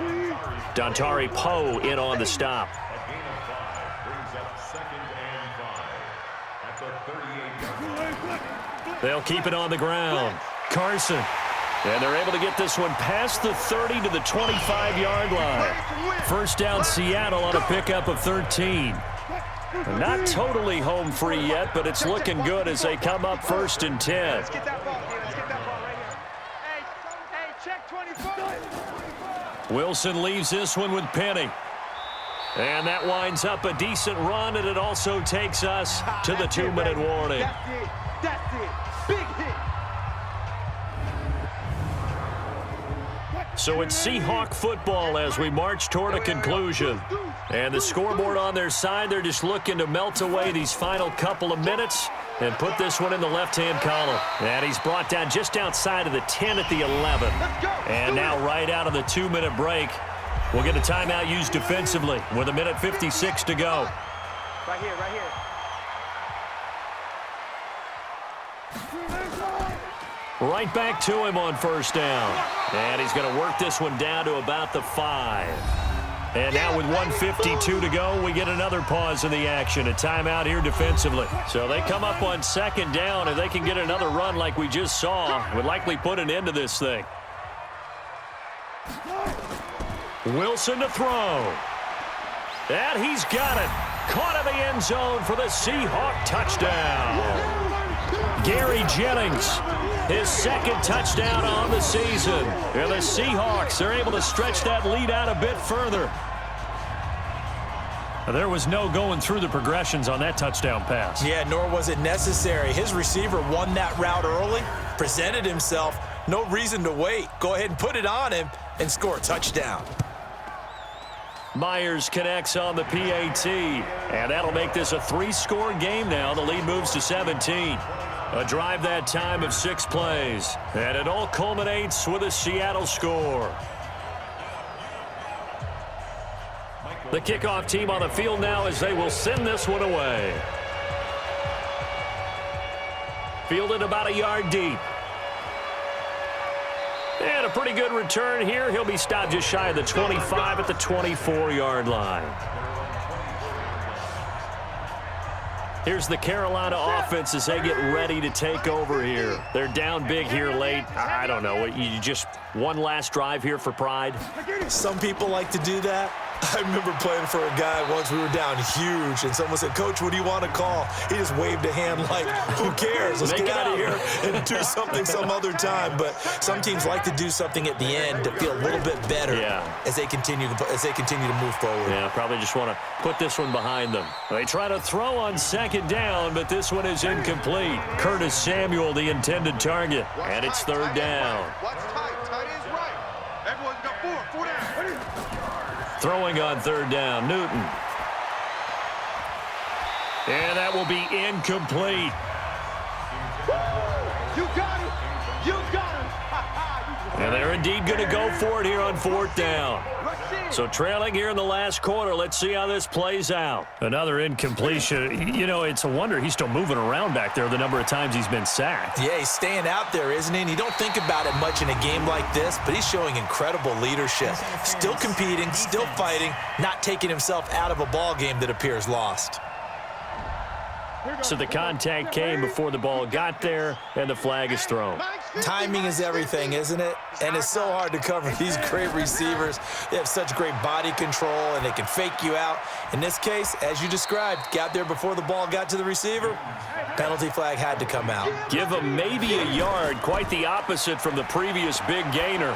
Dontari Poe in on the stop. A gain of 5 brings up 2nd and 5 at the 38-yard line. They'll keep it on the ground. Carson. And they're able to get this one past the 30 to the 25-yard line. First down Seattle on a pickup of 13. Not totally home free yet, but it's looking good as they come up 1st and 10. Let's get that ball here. Let's get that ball right here. Hey, check 24. Wilson leaves this one with Penny. And that winds up a decent run, and it also takes us to the 2-minute warning. That's it. Big hit. So it's Seahawk football as we march toward a conclusion. And the scoreboard on their side, they're just looking to melt away these final couple of minutes and put this one in the left-hand column. And he's brought down just outside of the 10 at the 11. And now right out of the 2-minute break, we'll get a timeout used defensively with 1:56 to go. Right here, right here. Right back to him on first down. And he's going to work this one down to about the 5. And now with 1:52 to go, we get another pause in the action. A timeout here defensively. So they come up on 2nd down, and they can get another run like we just saw. Would likely put an end to this thing. Wilson to throw. And he's got it. Caught in the end zone for the Seahawk touchdown. Gary Jennings, his 2nd touchdown on the season. And the Seahawks are able to stretch that lead out a bit further. There was no going through the progressions on that touchdown pass. Yeah, nor was it necessary. His receiver won that route early, presented himself, no reason to wait. Go ahead and put it on him and score a touchdown. Myers connects on the PAT, and that'll make this a 3-score game now. The lead moves to 17. A drive that time of 6 plays, and it all culminates with a Seattle score. The kickoff team on the field now as they will send this one away. Fielded about a yard deep. And a pretty good return here. He'll be stopped just shy of the 25 at the 24-yard line. Here's the Carolina offense as they get ready to take over here. They're down big here late. I don't know. You just one last drive here for pride? Some people like to do that. I remember playing for a guy once. We were down huge, and someone said, "Coach, what do you want to call?" He just waved a hand like, "Who cares? Let's get out of here and do something some other time." But some teams like to do something at the end to feel a little bit better as they continue to move forward. Yeah, probably just want to put this one behind them. They try to throw on second down, but this one is incomplete. Curtis Samuel, the intended target, and it's third down. Throwing on third down, Newton. And that will be incomplete. You got it. You got it. And they're indeed going to go for it here on fourth down. So trailing here in the last quarter. Let's see how this plays out. Another incompletion. You know, it's a wonder he's still moving around back there the number of times he's been sacked. Yeah, he's staying out there, isn't he? And you don't think about it much in a game like this, but he's showing incredible leadership. Still competing, still fighting, not taking himself out of a ball game that appears lost. So the contact came before the ball got there, and the flag is thrown. Timing is everything, isn't it? And it's so hard to cover these great receivers. They have such great body control, and they can fake you out. In this case, as you described, got there before the ball got to the receiver. Penalty flag had to come out. Give him maybe a yard, quite the opposite from the previous big gainer.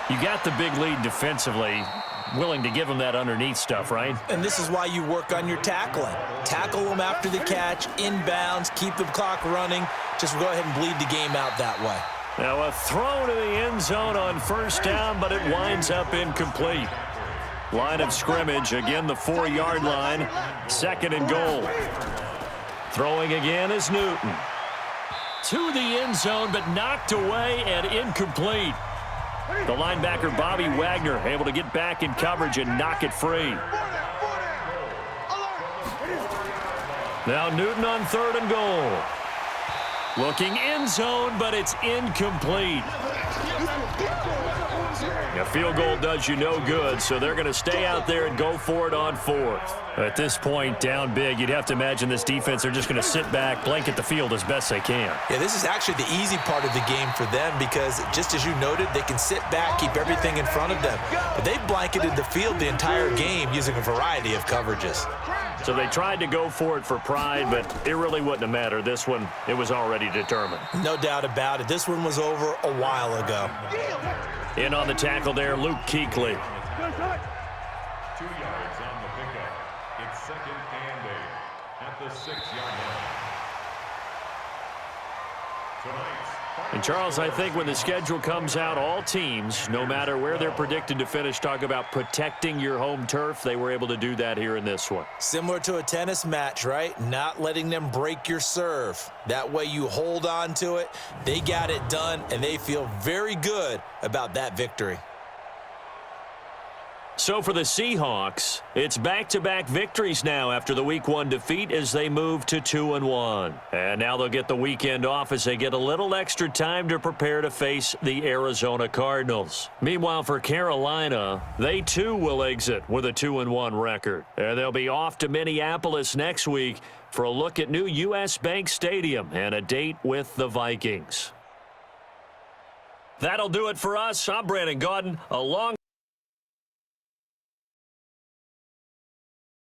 You got the big lead defensively. Willing to give him that underneath stuff, right? And this is why you work on your tackling. Tackle them after the catch, inbounds, keep the clock running. Just go ahead and bleed the game out that way. Now a throw to the end zone on first down, but it winds up incomplete. Line of scrimmage, again the 4-yard line. Second and goal. Throwing again is Newton. To the end zone, but knocked away and incomplete. The linebacker, Bobby Wagner, able to get back in coverage and knock it free. Now Newton on third and goal. Looking end zone, but it's incomplete. A field goal does you no good, so they're going to stay out there and go for it on fourth. At this point, down big, you'd have to imagine this defense, they're just going to sit back, blanket the field as best they can. Yeah, this is actually the easy part of the game for them because, just as you noted, they can sit back, keep everything in front of them. But they've blanketed the field the entire game using a variety of coverages. So they tried to go for it for pride, but it really wouldn't have mattered. This one, it was already determined. No doubt about it. This one was over a while ago. In on the tackle there, Luke Kuechly. 2 yards on the pickup. It's second and 8 at the 6-yard line. And Charles, I think when the schedule comes out, all teams, no matter where they're predicted to finish, talk about protecting your home turf. They were able to do that here in this one. Similar to a tennis match, right? Not letting them break your serve. That way you hold on to it. They got it done, and they feel very good about that victory. So for the Seahawks, it's back-to-back victories now after the Week 1 defeat as they move to 2-1. And now they'll get the weekend off as they get a little extra time to prepare to face the Arizona Cardinals. Meanwhile, for Carolina, they too will exit with a 2-1 record. And they'll be off to Minneapolis next week for a look at new U.S. Bank Stadium and a date with the Vikings. That'll do it for us. I'm Brandon Gaudin, along